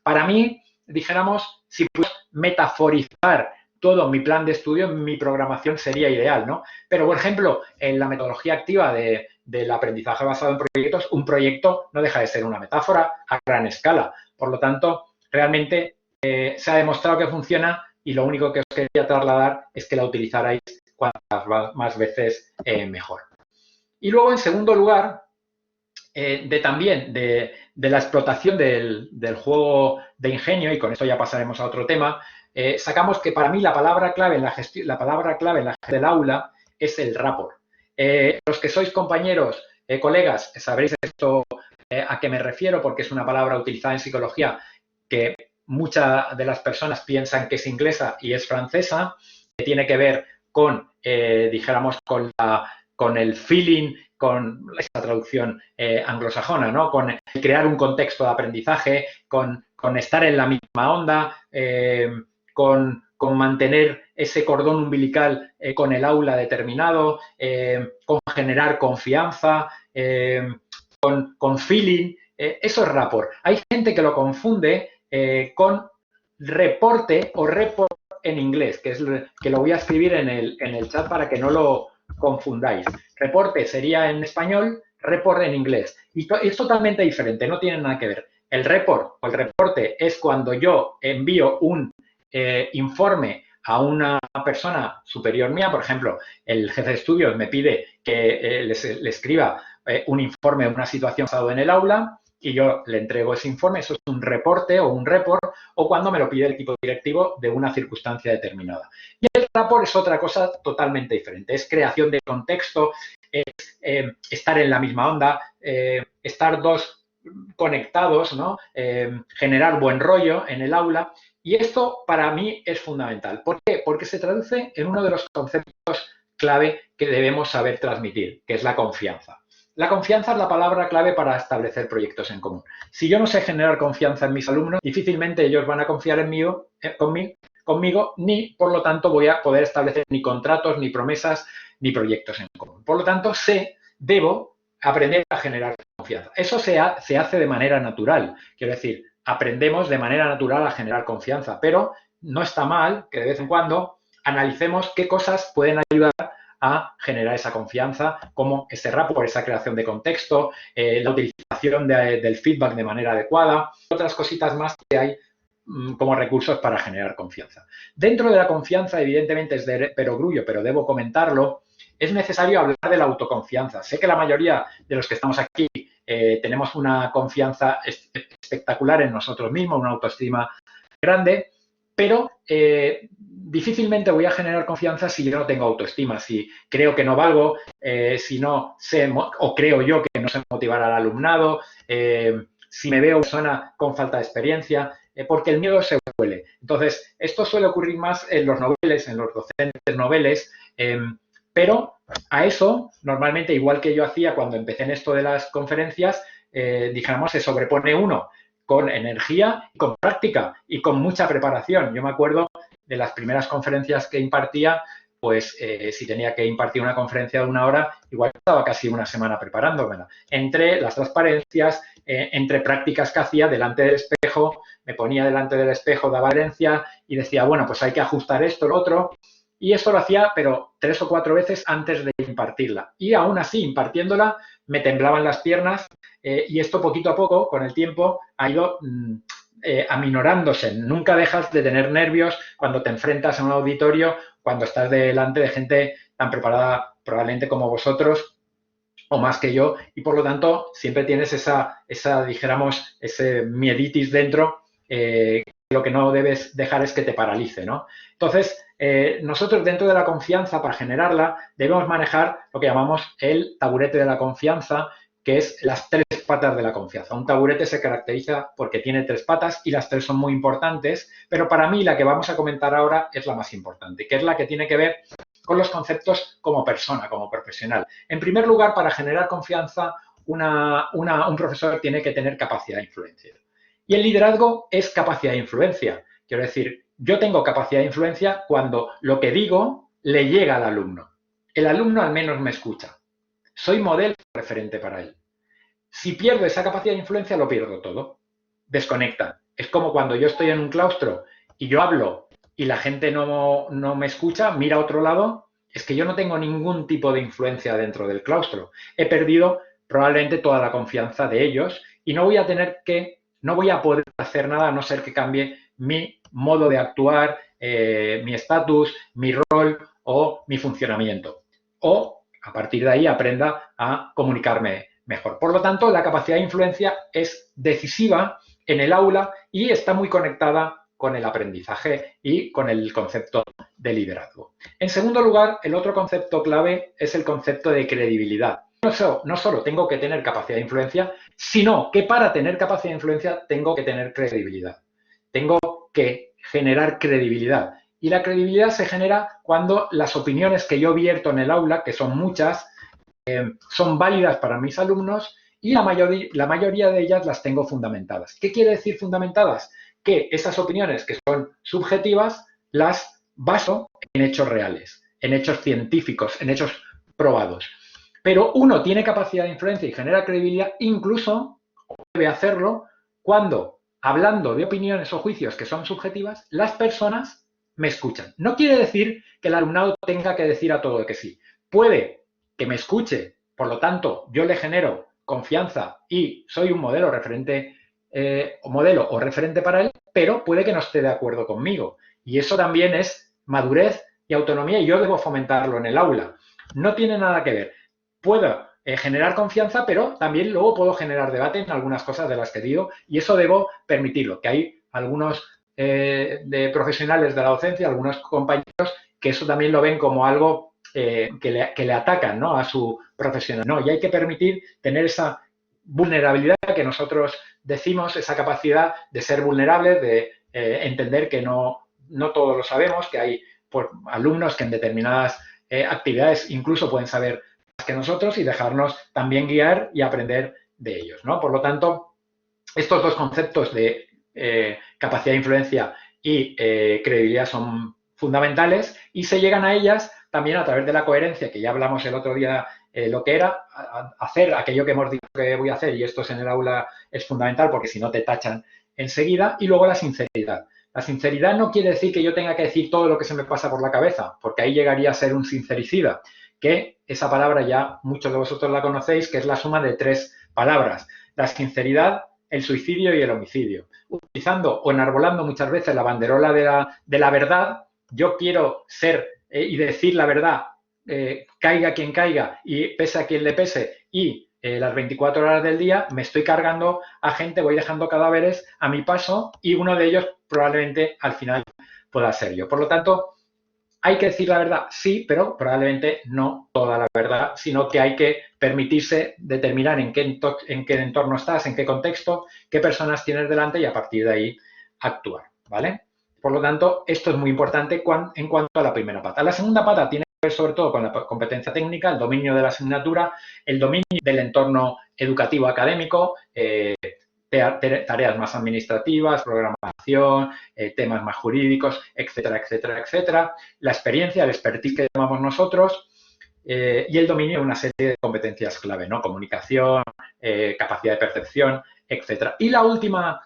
Para mí, dijéramos, si pudiera metaforizar todo mi plan de estudio, mi programación sería ideal, ¿no? Pero, por ejemplo, en la metodología activa del aprendizaje basado en proyectos, un proyecto no deja de ser una metáfora a gran escala. Por lo tanto, realmente se ha demostrado que funciona y lo único que os quería trasladar es que la utilizarais cuantas más veces mejor. Y luego, en segundo lugar, también de la explotación del juego de ingenio, y con esto ya pasaremos a otro tema, sacamos que para mí la palabra clave en la gestión del aula es el rapport. Los que sois compañeros, colegas, sabréis esto a qué me refiero, porque es una palabra utilizada en psicología que muchas de las personas piensan que es inglesa y es francesa, que tiene que ver con, dijéramos, con el feeling, con esta traducción anglosajona, ¿no? Con crear un contexto de aprendizaje, con estar en la misma onda, con mantener ese cordón umbilical con el aula determinado, con generar confianza, con feeling. Eso es rapport. Hay gente que lo confunde con reporte o report en inglés, que lo voy a escribir en el chat para que no lo confundáis. Reporte sería en español, report en inglés. Y es totalmente diferente, no tiene nada que ver. El report o el reporte es cuando yo envío un informe a una persona superior mía. Por ejemplo, el jefe de estudios me pide que le escriba un informe de una situación basado en el aula y yo le entrego ese informe. Eso es un reporte o un report, o cuando me lo pide el equipo directivo de una circunstancia determinada. Y el rapport es otra cosa totalmente diferente. Es creación de contexto, es estar en la misma onda, estar dos conectados, ¿no? Generar buen rollo en el aula. Y esto para mí es fundamental. ¿Por qué? Porque se traduce en uno de los conceptos clave que debemos saber transmitir, que es la confianza. La confianza es la palabra clave para establecer proyectos en común. Si yo no sé generar confianza en mis alumnos, difícilmente ellos van a confiar en mí, conmigo, ni, por lo tanto, voy a poder establecer ni contratos, ni promesas, ni proyectos en común. Por lo tanto, debo aprender a generar confianza. Eso se hace de manera natural. Quiero decir, aprendemos de manera natural a generar confianza, pero no está mal que de vez en cuando analicemos qué cosas pueden ayudar a generar esa confianza, como ese rapport, esa creación de contexto, la utilización aceptación del feedback de manera adecuada, otras cositas más que hay como recursos para generar confianza. Dentro de la confianza, evidentemente es de perogrullo, pero debo comentarlo, es necesario hablar de la autoconfianza. Sé que la mayoría de los que estamos aquí tenemos una confianza espectacular en nosotros mismos, una autoestima grande, pero difícilmente voy a generar confianza si yo no tengo autoestima, si creo que no valgo, si no sé o creo yo que no sé motivar al alumnado, si me veo persona con falta de experiencia, porque el miedo se huele. Entonces, esto suele ocurrir más en los noveles, en los docentes noveles, pero a eso, normalmente, igual que yo hacía cuando empecé en esto de las conferencias, dijéramos, se sobrepone uno con energía, con práctica y con mucha preparación. Yo me acuerdo de las primeras conferencias que impartía, pues si tenía que impartir una conferencia de 1 hora, igual estaba casi una semana preparándomela. Entre las transparencias, entre prácticas que hacía delante del espejo, me ponía delante del espejo, daba herencia y decía, bueno, pues hay que ajustar esto, lo otro. Y eso lo hacía, pero 3 o 4 veces antes de impartirla. Y aún así, impartiéndola, me temblaban las piernas y esto poquito a poco, con el tiempo, ha ido aminorándose. Nunca dejas de tener nervios cuando te enfrentas a un auditorio, cuando estás delante de gente tan preparada probablemente como vosotros o más que yo, y por lo tanto siempre tienes esa dijéramos, ese mieditis dentro, lo que no debes dejar es que te paralice, ¿no? Entonces, nosotros dentro de la confianza, para generarla, debemos manejar lo que llamamos el taburete de la confianza, que es las 3 patas de la confianza. Un taburete se caracteriza porque tiene 3 patas y las 3 son muy importantes, pero para mí la que vamos a comentar ahora es la más importante, que es la que tiene que ver con los conceptos como persona, como profesional. En primer lugar, para generar confianza, un profesor tiene que tener capacidad de influencia. Y el liderazgo es capacidad de influencia. Quiero decir, yo tengo capacidad de influencia cuando lo que digo le llega al alumno. El alumno al menos me escucha. Soy modelo referente para él. Si pierdo esa capacidad de influencia, lo pierdo todo. Desconecta. Es como cuando yo estoy en un claustro y yo hablo y la gente no me escucha, mira a otro lado, es que yo no tengo ningún tipo de influencia dentro del claustro. He perdido probablemente toda la confianza de ellos y no voy a poder hacer nada a no ser que cambie mi modo de actuar, mi estatus, mi rol o mi funcionamiento. O a partir de ahí aprenda a comunicarme mejor. Por lo tanto, la capacidad de influencia es decisiva en el aula y está muy conectada con el aprendizaje y con el concepto de liderazgo. En segundo lugar, el otro concepto clave es el concepto de credibilidad. No solo tengo que tener capacidad de influencia, sino que para tener capacidad de influencia tengo que tener credibilidad. Tengo que generar credibilidad. Y la credibilidad se genera cuando las opiniones que yo vierto en el aula, que son muchas, son válidas para mis alumnos y la mayoría de ellas las tengo fundamentadas. ¿Qué quiere decir fundamentadas? Que esas opiniones que son subjetivas las baso en hechos reales, en hechos científicos, en hechos probados. Pero uno tiene capacidad de influencia y genera credibilidad, incluso debe hacerlo cuando, hablando de opiniones o juicios que son subjetivas, las personas me escuchan. No quiere decir que el alumnado tenga que decir a todo que sí. Puede que me escuche, por lo tanto, yo le genero confianza y soy un modelo referente o referente para él, pero puede que no esté de acuerdo conmigo. Y eso también es madurez y autonomía y yo debo fomentarlo en el aula. No tiene nada que ver. Puedo generar confianza, pero también luego puedo generar debate en algunas cosas de las que digo y eso debo permitirlo, que hay algunos de profesionales de la docencia, algunos compañeros que eso también lo ven como algo que le atacan, ¿no?, a su profesional. No, y hay que permitir tener esa vulnerabilidad que nosotros decimos, esa capacidad de ser vulnerables, de entender que no todos lo sabemos, que hay alumnos que en determinadas actividades incluso pueden saber más que nosotros y dejarnos también guiar y aprender de ellos, ¿no? Por lo tanto, estos dos conceptos de capacidad de influencia y credibilidad son fundamentales y se llegan a ellas también a través de la coherencia, que ya hablamos el otro día lo que era, hacer aquello que hemos dicho que voy a hacer y esto en el aula es fundamental porque si no te tachan enseguida, y luego la sinceridad. La sinceridad no quiere decir que yo tenga que decir todo lo que se me pasa por la cabeza, porque ahí llegaría a ser un sincericida, que esa palabra ya muchos de vosotros la conocéis, que es la suma de 3 palabras. la sinceridad, el suicidio y el homicidio. Utilizando o enarbolando muchas veces la banderola de la verdad, yo quiero ser y decir la verdad, caiga quien caiga y pese a quien le pese, y las 24 horas del día me estoy cargando a gente, voy dejando cadáveres a mi paso y uno de ellos probablemente al final pueda ser yo. Por lo tanto, ¿hay que decir la verdad? Sí, pero probablemente no toda la verdad, sino que hay que permitirse determinar en qué entorno estás, en qué contexto, qué personas tienes delante y a partir de ahí actuar, ¿vale? Por lo tanto, esto es muy importante en cuanto a la primera pata. La segunda pata tiene que ver sobre todo con la competencia técnica, el dominio de la asignatura, el dominio del entorno educativo académico, tareas más administrativas, programación, temas más jurídicos, etcétera, etcétera, etcétera. La experiencia, el expertise que llamamos nosotros, y el dominio de una serie de competencias clave, ¿no? Comunicación, capacidad de percepción, etcétera. Y la última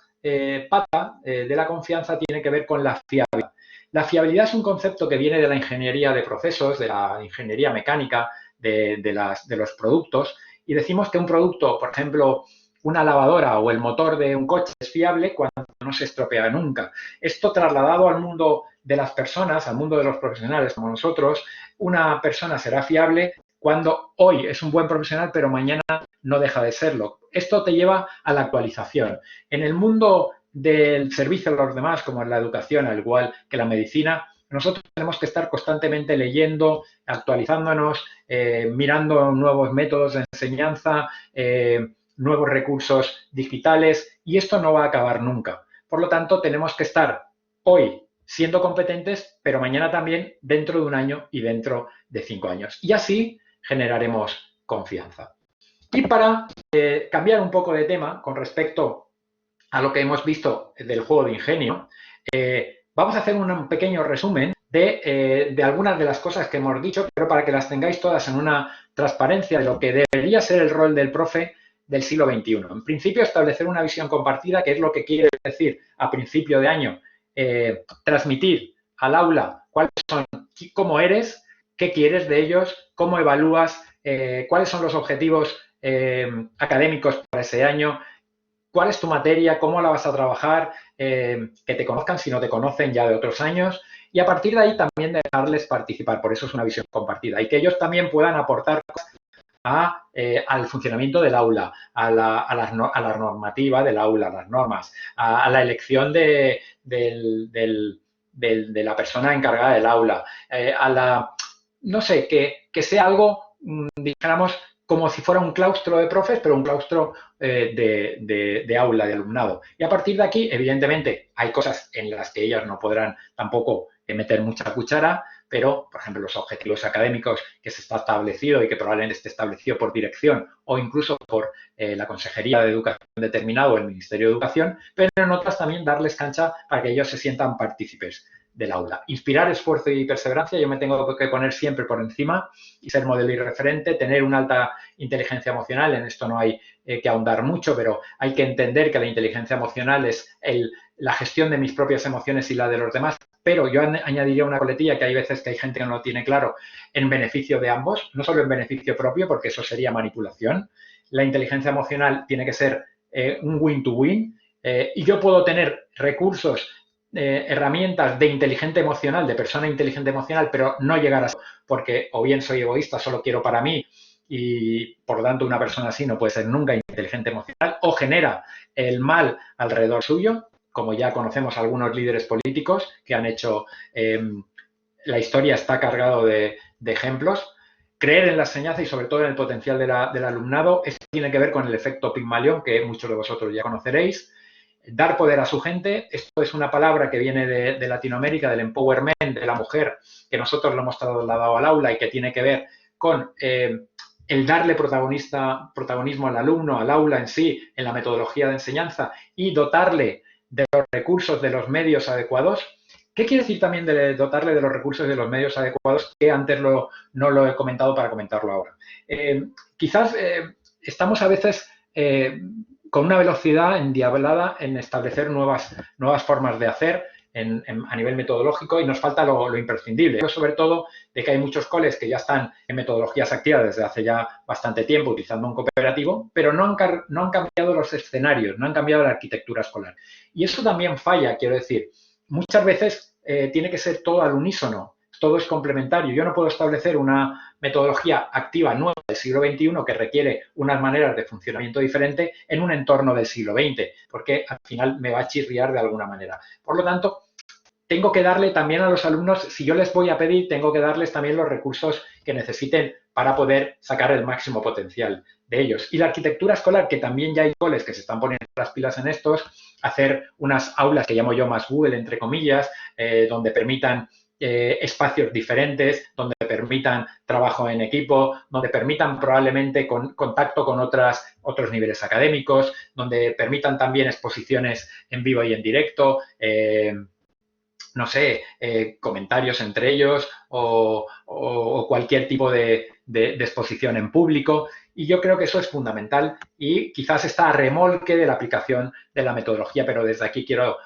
pata de la confianza tiene que ver con la fiabilidad. La fiabilidad es un concepto que viene de la ingeniería de procesos, de la ingeniería mecánica de los productos, y decimos que un producto, por ejemplo, una lavadora o el motor de un coche es fiable cuando no se estropea nunca. Esto trasladado al mundo de las personas, al mundo de los profesionales como nosotros, una persona será fiable cuando hoy es un buen profesional, pero mañana no deja de serlo. Esto te lleva a la actualización. En el mundo del servicio a los demás, como en la educación, al igual que la medicina, nosotros tenemos que estar constantemente leyendo, actualizándonos, mirando nuevos métodos de enseñanza, nuevos recursos digitales, y esto no va a acabar nunca. Por lo tanto, tenemos que estar hoy siendo competentes, pero mañana también dentro de un año y dentro de 5 años. Y así generaremos confianza. Y para cambiar un poco de tema con respecto a lo que hemos visto del juego de ingenio, vamos a hacer un pequeño resumen de algunas de las cosas que hemos dicho, pero para que las tengáis todas en una transparencia de lo que debería ser el rol del profe del siglo XXI. En principio, establecer una visión compartida, que es lo que quiere decir a principio de año, transmitir al aula cuáles son, cómo eres, qué quieres de ellos, cómo evalúas, cuáles son los objetivos académicos para ese año, cuál es tu materia, cómo la vas a trabajar, que te conozcan si no te conocen ya de otros años, y a partir de ahí también dejarles participar. Por eso es una visión compartida y que ellos también puedan aportar al funcionamiento del aula, a la normativa del aula, a las normas, a la elección de la persona encargada del aula, no sé, que sea algo, dijéramos, como si fuera un claustro de profes, pero un claustro de aula, de alumnado. Y a partir de aquí, evidentemente, hay cosas en las que ellas no podrán tampoco meter mucha cuchara, pero, por ejemplo, los objetivos académicos que se está establecido y que probablemente esté establecido por dirección o incluso por la Consejería de Educación determinado o el Ministerio de Educación, pero en otras también darles cancha para que ellos se sientan partícipes del aula. Inspirar esfuerzo y perseverancia, yo me tengo que poner siempre por encima y ser modelo y referente, tener una alta inteligencia emocional, en esto no hay que ahondar mucho, pero hay que entender que la inteligencia emocional es la gestión de mis propias emociones y la de los demás, pero yo añadiría una coletilla que hay veces que hay gente que no lo tiene claro, en beneficio de ambos, no solo en beneficio propio, porque eso sería manipulación. La inteligencia emocional tiene que ser un win-to-win, y yo puedo tener recursos, herramientas de inteligente emocional, de persona inteligente emocional, pero no llegar a eso porque o bien soy egoísta, solo quiero para mí y por lo tanto una persona así no puede ser nunca inteligente emocional o genera el mal alrededor suyo, como ya conocemos algunos líderes políticos que han hecho, la historia está cargado de ejemplos. Creer en la enseñanza y sobre todo en el potencial del alumnado, esto tiene que ver con el efecto Pigmalión, que muchos de vosotros ya conoceréis. Dar poder a su gente, esto es una palabra que viene de Latinoamérica, del empowerment de la mujer, que nosotros lo hemos trasladado al aula y que tiene que ver con el darle protagonismo al alumno, al aula en sí, en la metodología de enseñanza y dotarle de los recursos, de los medios adecuados. ¿Qué quiere decir también de dotarle de los recursos y de los medios adecuados? Que antes no lo he comentado para comentarlo ahora. Quizás estamos a veces con una velocidad endiablada en establecer nuevas formas de hacer, a nivel metodológico y nos falta lo imprescindible. Pero sobre todo de que hay muchos coles que ya están en metodologías activas desde hace ya bastante tiempo utilizando un cooperativo, pero no han cambiado los escenarios, no han cambiado la arquitectura escolar. Y eso también falla, quiero decir. Muchas veces tiene que ser todo al unísono, todo es complementario. Yo no puedo establecer una metodología activa nueva del siglo XXI que requiere unas maneras de funcionamiento diferente en un entorno del siglo XX, porque al final me va a chirriar de alguna manera. Por lo tanto, tengo que darle también a los alumnos, si yo les voy a pedir, tengo que darles también los recursos que necesiten para poder sacar el máximo potencial de ellos. Y la arquitectura escolar, que también ya hay coles que se están poniendo las pilas en estos, hacer unas aulas que llamo yo más Google, entre comillas, donde permitan espacios diferentes, donde permitan trabajo en equipo, donde permitan probablemente contacto con otros niveles académicos, donde permitan también exposiciones en vivo y en directo, no sé, comentarios entre ellos o cualquier tipo de exposición en público. Y yo creo que eso es fundamental y quizás está a remolque de la aplicación de la metodología, pero desde aquí quiero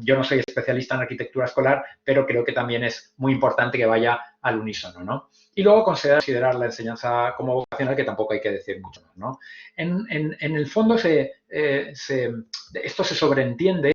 yo no soy especialista en arquitectura escolar, pero creo que también es muy importante que vaya al unísono, ¿no? Y luego considerar la enseñanza como vocacional, que tampoco hay que decir mucho más, ¿no? En el fondo, esto se sobreentiende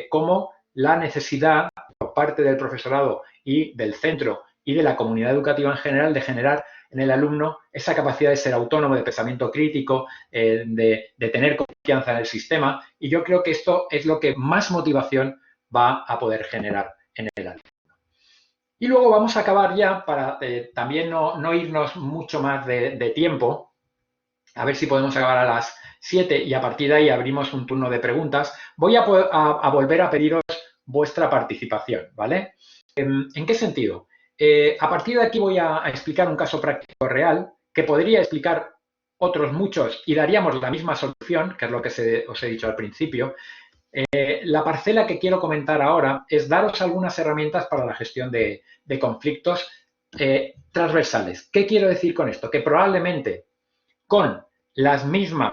como la necesidad por parte del profesorado y del centro y de la comunidad educativa en general de generar en el alumno esa capacidad de ser autónomo, de pensamiento crítico, de tener confianza en el sistema. Y yo creo que esto es lo que más motivación va a poder generar en el alumno. Y luego vamos a acabar ya para también no irnos mucho más de tiempo. A ver si podemos acabar a las 7 y a partir de ahí abrimos un turno de preguntas. Voy a volver a pediros vuestra participación, ¿vale? ¿En qué sentido? A partir de aquí voy a explicar un caso práctico real que podría explicar otros muchos y daríamos la misma solución, que es lo que os he dicho al principio. La parcela que quiero comentar ahora es daros algunas herramientas para la gestión de conflictos transversales. ¿Qué quiero decir con esto? Que probablemente con los mismos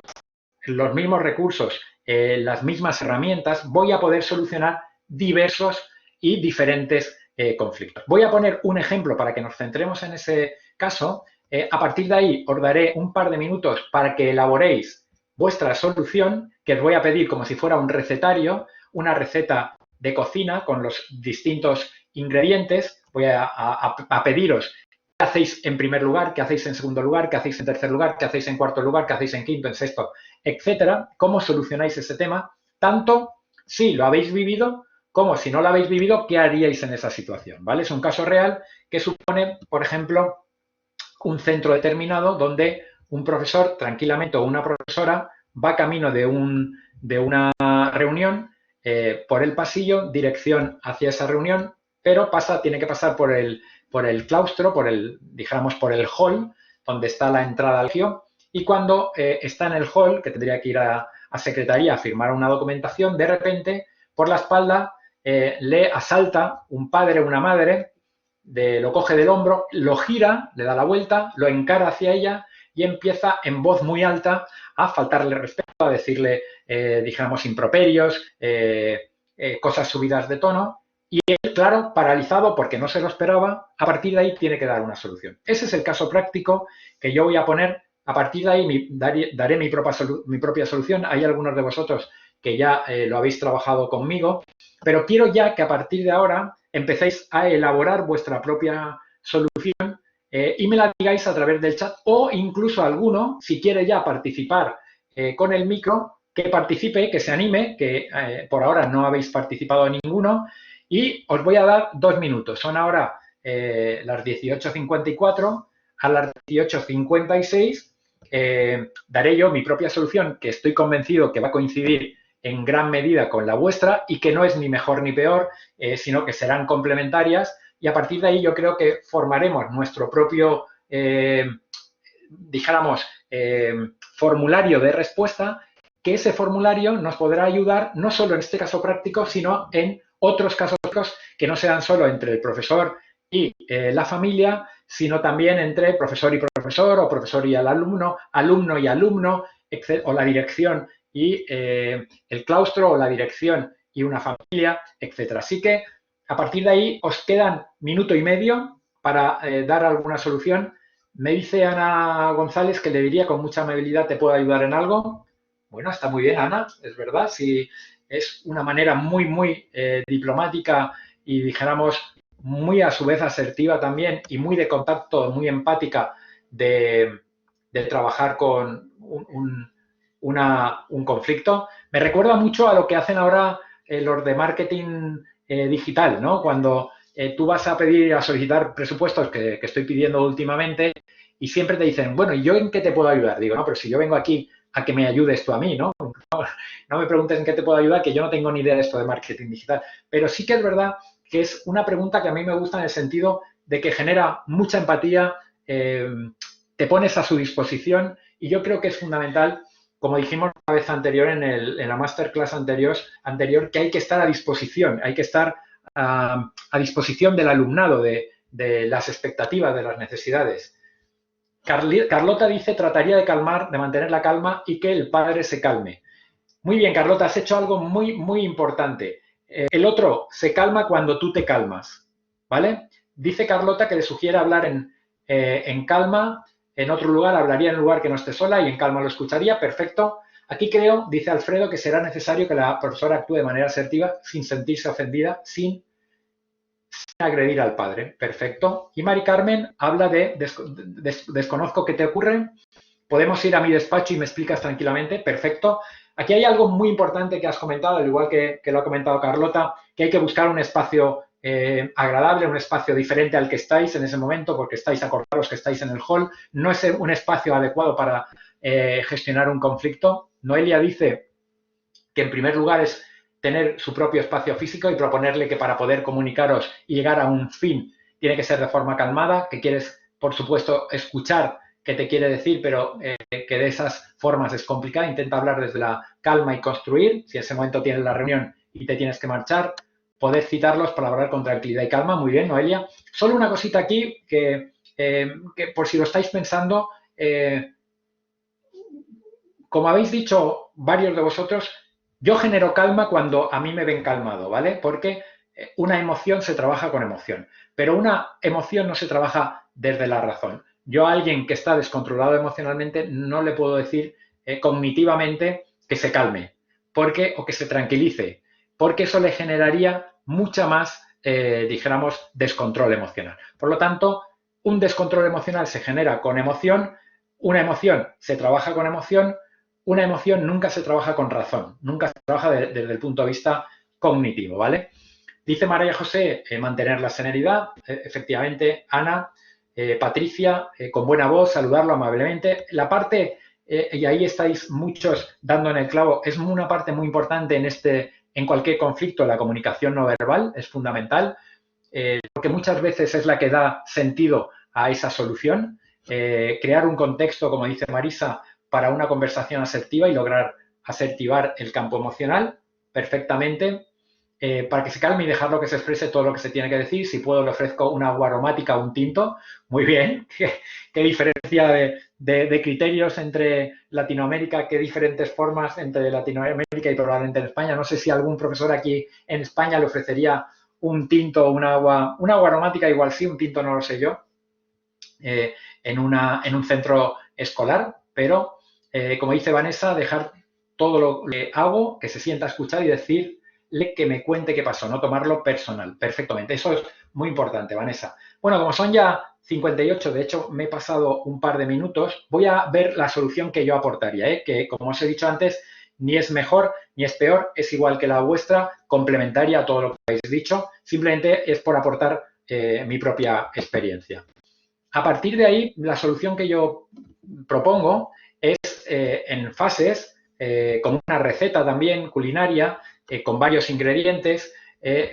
recursos, las mismas herramientas, voy a poder solucionar diversos y diferentes conflictos. Voy a poner un ejemplo para que nos centremos en ese caso. A partir de ahí os daré un par de minutos para que elaboréis vuestra solución, que os voy a pedir como si fuera un recetario, una receta de cocina con los distintos ingredientes. Voy a pediros qué hacéis en primer lugar, qué hacéis en segundo lugar, qué hacéis en tercer lugar, qué hacéis en cuarto lugar, qué hacéis en quinto, en sexto, etcétera. Cómo solucionáis ese tema, tanto si lo habéis vivido como si no lo habéis vivido, qué haríais en esa situación, ¿vale? Es un caso real que supone, por ejemplo, un centro determinado donde un profesor tranquilamente o una profesora va camino de una reunión por el pasillo, dirección hacia esa reunión, pero tiene que pasar por el claustro, dijéramos por el hall, donde está la entrada al colegio, y cuando está en el hall, que tendría que ir a secretaría a firmar una documentación, de repente, por la espalda, le asalta un padre o una madre, lo coge del hombro, lo gira, le da la vuelta, lo encara hacia ella y empieza en voz muy alta a faltarle respeto, a decirle, dijéramos, improperios, cosas subidas de tono. Y él, claro, paralizado porque no se lo esperaba, a partir de ahí tiene que dar una solución. Ese es el caso práctico que yo voy a poner. A partir de ahí daré mi propia solución. Hay algunos de vosotros que ya lo habéis trabajado conmigo, pero quiero ya que a partir de ahora empecéis a elaborar vuestra propia solución y me la digáis a través del chat o incluso alguno, si quiere ya participar con el micro, que participe, que se anime, que por ahora no habéis participado ninguno y os voy a dar 2 minutos. Son ahora las 18:54, a las 18:56 daré yo mi propia solución, que estoy convencido que va a coincidir en gran medida con la vuestra y que no es ni mejor ni peor, sino que serán complementarias y a partir de ahí yo creo que formaremos nuestro propio, dijéramos, formulario de respuesta, que ese formulario nos podrá ayudar no solo en este caso práctico, sino en otros casos que no sean solo entre el profesor y la familia, sino también entre profesor y profesor o profesor y el alumno y alumno, o la dirección y el claustro o la dirección y una familia, etcétera. Así que a partir de ahí os quedan minuto y medio para dar alguna solución. Me dice Ana González que le diría con mucha amabilidad, ¿te puedo ayudar en algo? Bueno, está muy bien, Ana, es verdad. Si es una manera muy diplomática y, dijéramos, muy a su vez asertiva también y muy de contacto, muy empática de trabajar con un conflicto. Me recuerda mucho a lo que hacen ahora los de marketing digital, ¿no? Cuando tú vas a pedir, a solicitar presupuestos que estoy pidiendo últimamente y siempre te dicen, bueno, ¿y yo en qué te puedo ayudar? Digo, no, pero si yo vengo aquí a que me ayudes tú a mí, ¿no? No me preguntes en qué te puedo ayudar, que yo no tengo ni idea de esto de marketing digital. Pero sí que es verdad que es una pregunta que a mí me gusta en el sentido de que genera mucha empatía, te pones a su disposición y yo creo que es fundamental, como dijimos la vez anterior en la masterclass anterior, que hay que estar a disposición, hay que estar a disposición del alumnado, de las expectativas, de las necesidades. Carlota dice, trataría de calmar, de mantener la calma y que el padre se calme. Muy bien, Carlota, has hecho algo muy importante. El otro se calma cuando tú te calmas, ¿vale? Dice Carlota que le sugiere hablar en calma, en otro lugar hablaría en un lugar que no esté sola y en calma lo escucharía, perfecto. Aquí creo, dice Alfredo, que será necesario que la profesora actúe de manera asertiva, sin sentirse ofendida, sin agredir al padre, perfecto. Y Mari Carmen habla de desconozco qué te ocurre, podemos ir a mi despacho y me explicas tranquilamente, perfecto. Aquí hay algo muy importante que has comentado, al igual que lo ha comentado Carlota, que hay que buscar un espacio agradable, un espacio diferente al que estáis en ese momento, porque acordaros que estáis en el hall, no es un espacio adecuado para gestionar un conflicto. Noelia dice que en primer lugar es tener su propio espacio físico y proponerle que para poder comunicaros y llegar a un fin tiene que ser de forma calmada, que quieres, por supuesto, escuchar qué te quiere decir, pero que de esas formas es complicado. Intenta hablar desde la calma y construir. Si en ese momento tienes la reunión y te tienes que marchar, poder citarlos para hablar con tranquilidad y calma. Muy bien, Noelia. Solo una cosita aquí que por si lo estáis pensando, como habéis dicho varios de vosotros, yo genero calma cuando a mí me ven calmado, ¿vale? Porque una emoción se trabaja con emoción, pero una emoción no se trabaja desde la razón. Yo a alguien que está descontrolado emocionalmente no le puedo decir cognitivamente que se calme o que se tranquilice, porque eso le generaría mucha más, dijéramos, descontrol emocional. Por lo tanto, un descontrol emocional se genera con emoción, una emoción se trabaja con emoción, una emoción nunca se trabaja con razón, nunca se trabaja desde el punto de vista cognitivo, ¿vale? Dice María José, mantener la serenidad, efectivamente, Ana, Patricia, con buena voz, saludarlo amablemente. La parte, y ahí estáis muchos dando en el clavo, es una parte muy importante en cualquier conflicto, la comunicación no verbal es fundamental, porque muchas veces es la que da sentido a esa solución. Crear un contexto, como dice Marisa, para una conversación asertiva y lograr asertivar el campo emocional perfectamente, para que se calme y dejarlo que se exprese todo lo que se tiene que decir. Si puedo, le ofrezco una agua aromática o un tinto. Muy bien. ¿Qué diferencia de criterios entre Latinoamérica? ¿Qué diferentes formas entre Latinoamérica y probablemente en España? No sé si algún profesor aquí en España le ofrecería un tinto o una agua aromática, igual sí, un tinto no lo sé yo, en un centro escolar, pero como dice Vanessa, dejar todo lo que hago, que se sienta a escuchar y decirle que me cuente qué pasó, no tomarlo personal, perfectamente. Eso es muy importante, Vanessa. Bueno, como son ya 58, de hecho me he pasado un par de minutos, voy a ver la solución que yo aportaría, que como os he dicho antes, ni es mejor ni es peor, es igual que la vuestra, complementaria a todo lo que habéis dicho, simplemente es por aportar mi propia experiencia. A partir de ahí, la solución que yo propongo es en fases, con una receta también culinaria, con varios ingredientes,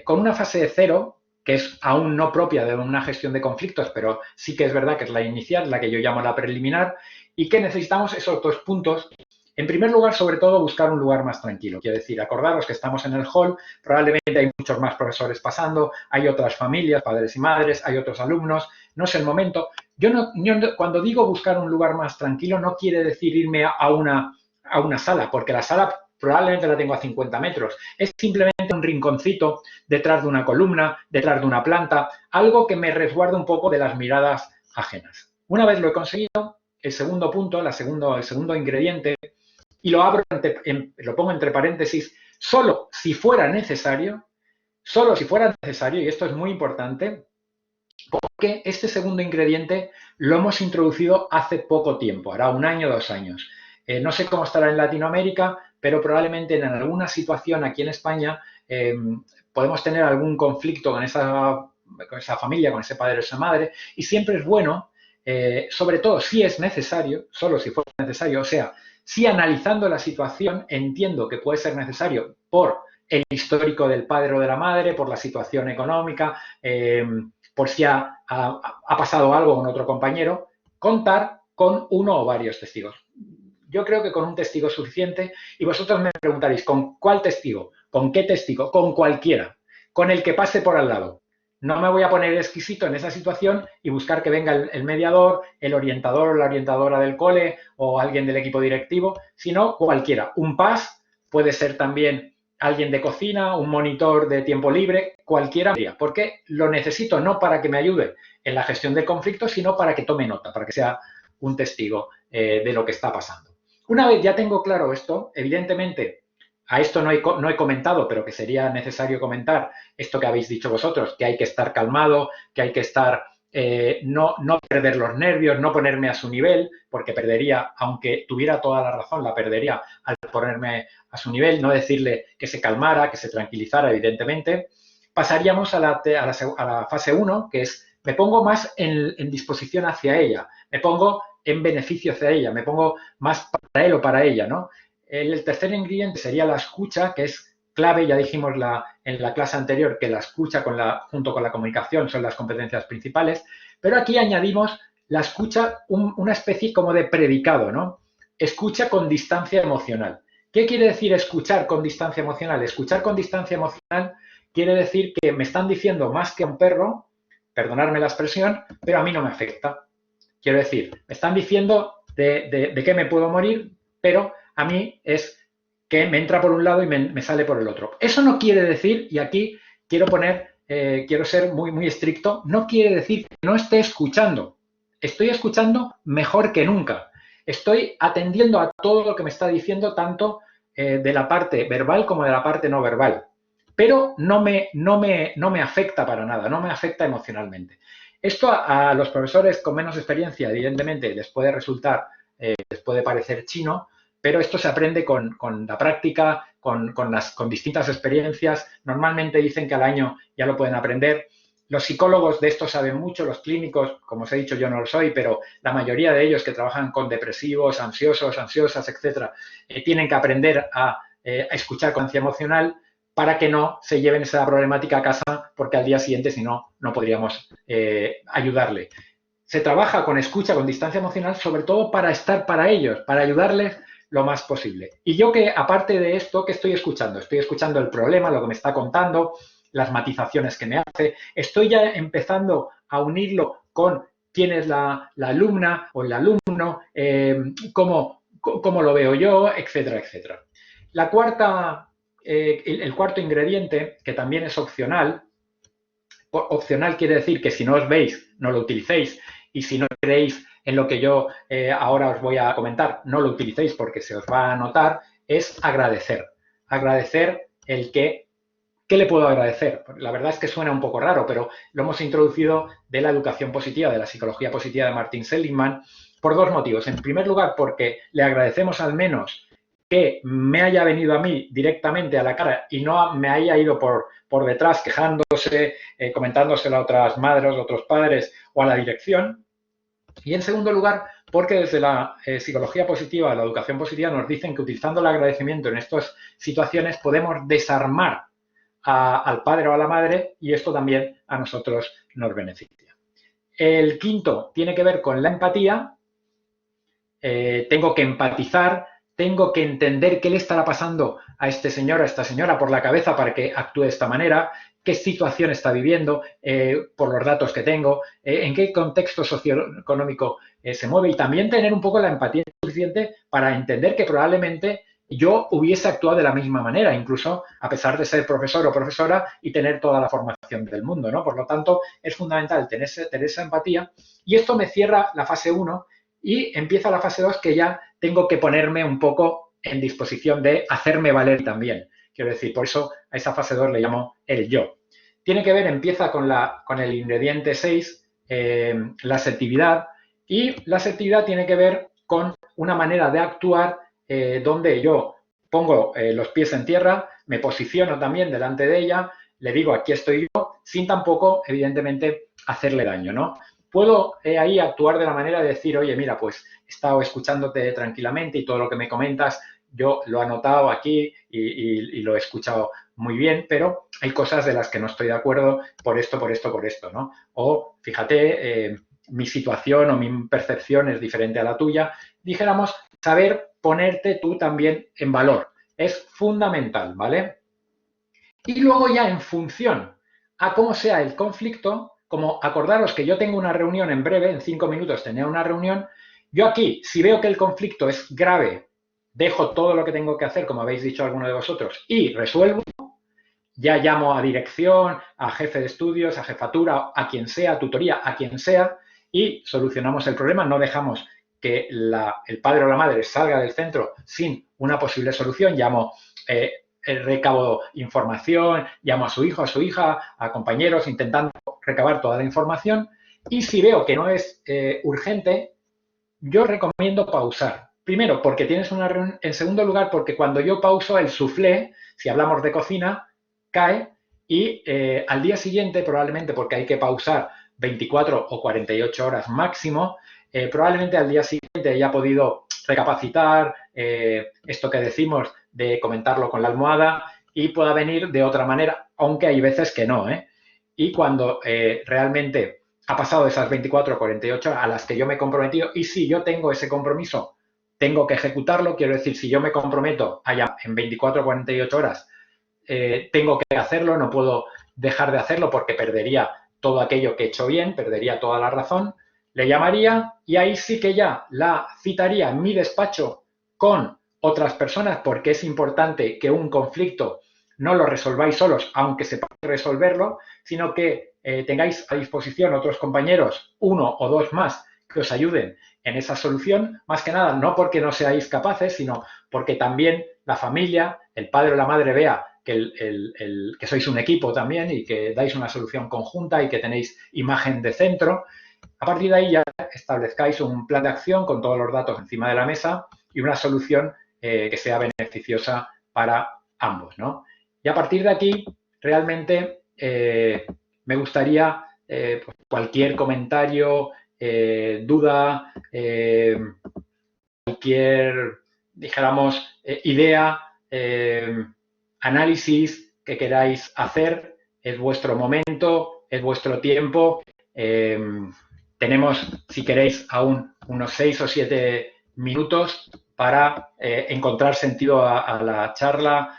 con una fase de 0, que es aún no propia de una gestión de conflictos, pero sí que es verdad que es la inicial, la que yo llamo la preliminar, y que necesitamos esos 2 puntos. En primer lugar, sobre todo, buscar un lugar más tranquilo. Quiero decir, acordaros que estamos en el hall, probablemente hay muchos más profesores pasando, hay otras familias, padres y madres, hay otros alumnos, no es el momento. Yo cuando digo buscar un lugar más tranquilo, no quiere decir irme a una sala, porque la sala probablemente la tengo a 50 metros. Es simplemente un rinconcito detrás de una columna, detrás de una planta, algo que me resguarde un poco de las miradas ajenas. Una vez lo he conseguido, el segundo punto, el segundo ingrediente, y lo abro, lo pongo entre paréntesis, solo si fuera necesario, y esto es muy importante, porque este segundo ingrediente lo hemos introducido hace poco tiempo, hará 1 año, 2 años. No sé cómo estará en Latinoamérica, pero probablemente en alguna situación aquí en España podemos tener algún conflicto con esa familia, con ese padre o esa madre, y siempre es bueno, sobre todo si es necesario, solo si fuera necesario, o sea, si analizando la situación entiendo que puede ser necesario por el histórico del padre o de la madre, por la situación económica, por si ha pasado algo con otro compañero, contar con uno o varios testigos. Yo creo que con un testigo es suficiente y vosotros me preguntaréis, ¿con cuál testigo? ¿Con qué testigo? Con cualquiera, con el que pase por al lado. No me voy a poner exquisito en esa situación y buscar que venga el mediador, el orientador o la orientadora del cole o alguien del equipo directivo, sino cualquiera. Un PAS puede ser también alguien de cocina, un monitor de tiempo libre, cualquiera, porque lo necesito no para que me ayude en la gestión del conflicto, sino para que tome nota, para que sea un testigo de lo que está pasando. Una vez ya tengo claro esto, evidentemente, a esto no he comentado, pero que sería necesario comentar esto que habéis dicho vosotros, que hay que estar calmado, que hay que estar, no perder los nervios, no ponerme a su nivel, porque perdería, aunque tuviera toda la razón, la perdería al ponerme a su nivel, no decirle que se calmara, que se tranquilizara, evidentemente. Pasaríamos a la fase 1, que es, me pongo más en disposición hacia ella, me pongo en beneficio hacia ella, me pongo más para él o para ella, ¿no? El tercer ingrediente sería la escucha, que es clave, ya dijimos en la clase anterior que la escucha junto con la comunicación son las competencias principales, pero aquí añadimos la escucha, una especie como de predicado, ¿no? Escucha con distancia emocional. ¿Qué quiere decir escuchar con distancia emocional? Escuchar con distancia emocional quiere decir que me están diciendo más que a un perro, perdonadme la expresión, pero a mí no me afecta. Quiero decir, me están diciendo de qué me puedo morir, pero a mí es que me entra por un lado y me sale por el otro. Eso no quiere decir, y aquí quiero ser muy, muy estricto, no quiere decir que no esté escuchando. Estoy escuchando mejor que nunca. Estoy atendiendo a todo lo que me está diciendo, tanto de la parte verbal como de la parte no verbal. Pero no me afecta para nada, no me afecta emocionalmente. Esto a los profesores con menos experiencia, evidentemente, les puede resultar, les puede parecer chino, pero esto se aprende con la práctica, con distintas experiencias. Normalmente dicen que al año ya lo pueden aprender. Los psicólogos de esto saben mucho, los clínicos, como os he dicho, yo no lo soy, pero la mayoría de ellos que trabajan con depresivos, ansiosos, ansiosas, etcétera, tienen que aprender a escuchar con conciencia emocional para que no se lleven esa problemática a casa, porque al día siguiente, si no, no podríamos ayudarle. Se trabaja con escucha, con distancia emocional, sobre todo para estar para ellos, para ayudarles lo más posible. Y yo que, aparte de esto, ¿qué estoy escuchando? Estoy escuchando el problema, lo que me está contando, las matizaciones que me hace. Estoy ya empezando a unirlo con quién es la alumna o el alumno, cómo lo veo yo, etcétera, etcétera. El cuarto ingrediente, que también es opcional, opcional quiere decir que si no os veis, no lo utilicéis, y si no creéis en lo que yo ahora os voy a comentar, no lo utilicéis porque se os va a notar, es agradecer. Agradecer ¿qué le puedo agradecer? La verdad es que suena un poco raro, pero lo hemos introducido de la educación positiva, de la psicología positiva de Martin Seligman, por 2 motivos. En primer lugar, porque le agradecemos al menos que me haya venido a mí directamente a la cara y no me haya ido por detrás quejándose, comentándoselo a otras madres, a otros padres o a la dirección. Y en segundo lugar, porque desde la psicología positiva, la educación positiva, nos dicen que utilizando el agradecimiento en estas situaciones podemos desarmar al padre o a la madre y esto también a nosotros nos beneficia. El quinto tiene que ver con la empatía. Tengo que empatizar, tengo que entender qué le estará pasando a este señor, a esta señora por la cabeza para que actúe de esta manera, qué situación está viviendo, por los datos que tengo, en qué contexto socioeconómico se mueve y también tener un poco la empatía suficiente para entender que probablemente yo hubiese actuado de la misma manera, incluso a pesar de ser profesor o profesora y tener toda la formación del mundo, ¿no? Por lo tanto, es fundamental tener esa empatía y esto me cierra la fase 1 y empieza la fase 2 que ya tengo que ponerme un poco en disposición de hacerme valer también. Quiero decir, por eso a esa fase 2 le llamo el yo. Tiene que ver, empieza con el ingrediente 6, la asertividad, y la asertividad tiene que ver con una manera de actuar donde yo pongo los pies en tierra, me posiciono también delante de ella, le digo aquí estoy yo, sin tampoco, evidentemente, hacerle daño, ¿no? Puedo ahí actuar de la manera de decir, oye, mira, pues he estado escuchándote tranquilamente y todo lo que me comentas yo lo he anotado aquí y lo he escuchado muy bien, pero hay cosas de las que no estoy de acuerdo por esto, ¿no? O, fíjate, mi situación o mi percepción es diferente a la tuya. Dijéramos, saber ponerte tú también en valor. Es fundamental, ¿vale? Y luego ya en función a cómo sea el conflicto, como acordaros que yo tengo una reunión en breve, en 5 minutos tenía una reunión, yo aquí, si veo que el conflicto es grave, dejo todo lo que tengo que hacer, como habéis dicho alguno de vosotros, y resuelvo, ya llamo a dirección, a jefe de estudios, a jefatura, a quien sea, a tutoría, a quien sea, y solucionamos el problema, no dejamos que el padre o la madre salga del centro sin una posible solución, llamo, recabo información, llamo a su hijo, a su hija, a compañeros, intentando recabar toda la información, y si veo que no es urgente, yo recomiendo pausar. Primero, porque tienes una reunión. En segundo lugar, porque cuando yo pauso, el soufflé, si hablamos de cocina, cae y al día siguiente, probablemente porque hay que pausar 24 o 48 horas máximo, probablemente al día siguiente haya podido recapacitar esto que decimos de comentarlo con la almohada y pueda venir de otra manera, aunque hay veces que no, ¿eh? Y cuando realmente ha pasado esas 24 o 48 horas a las que yo me he comprometido y si yo tengo ese compromiso, tengo que ejecutarlo, quiero decir, si yo me comprometo allá en 24 o 48 horas, tengo que hacerlo, no puedo dejar de hacerlo porque perdería todo aquello que he hecho bien, perdería toda la razón, le llamaría y ahí sí que ya la citaría en mi despacho con otras personas porque es importante que un conflicto no lo resolváis solos, aunque sepáis resolverlo, sino que tengáis a disposición otros compañeros, uno o dos más, que os ayuden en esa solución, más que nada, no porque no seáis capaces, sino porque también la familia, el padre o la madre vea que sois un equipo también y que dais una solución conjunta y que tenéis imagen de centro. A partir de ahí ya establezcáis un plan de acción con todos los datos encima de la mesa y una solución que sea beneficiosa para ambos, ¿no? Y a partir de aquí, realmente me gustaría pues cualquier comentario, duda, cualquier, dijéramos, idea, análisis que queráis hacer, es vuestro momento, es vuestro tiempo. Tenemos, si queréis, aún unos 6 o 7 minutos para encontrar sentido a la charla,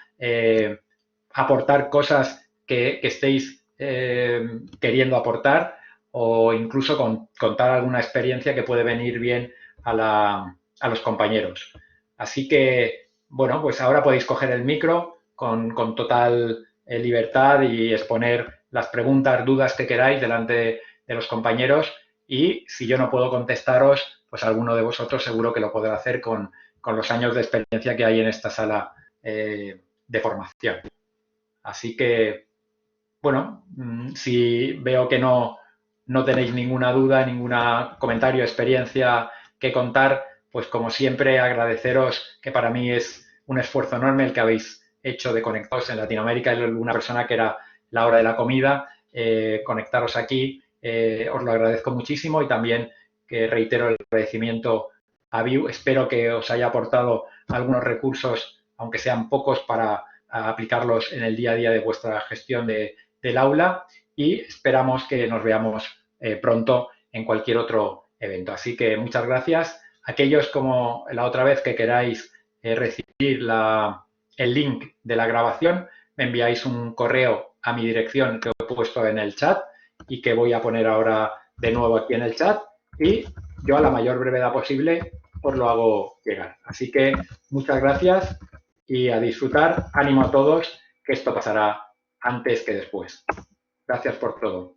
aportar cosas que estéis queriendo aportar o incluso contar alguna experiencia que puede venir bien a los compañeros. Así que, bueno, pues ahora podéis coger el micro con total libertad y exponer las preguntas, dudas que queráis delante de los compañeros y si yo no puedo contestaros, pues alguno de vosotros seguro que lo podrá hacer con los años de experiencia que hay en esta sala de formación. Así que, bueno, si veo que no tenéis ninguna duda, ningún comentario, experiencia que contar, pues como siempre agradeceros que para mí es un esfuerzo enorme el que habéis hecho de conectaros en Latinoamérica. Es una persona que era la hora de la comida, conectaros aquí, os lo agradezco muchísimo y también que reitero el agradecimiento a Viu. Espero que os haya aportado algunos recursos, aunque sean pocos, para aplicarlos en el día a día de vuestra gestión del aula y esperamos que nos veamos pronto en cualquier otro evento. Así que muchas gracias. Aquellos como la otra vez que queráis recibir el link de la grabación, me enviáis un correo a mi dirección que he puesto en el chat y que voy a poner ahora de nuevo aquí en el chat y yo a la mayor brevedad posible os lo hago llegar. Así que muchas gracias y a disfrutar. Ánimo a todos, que esto pasará antes que después. Gracias por todo.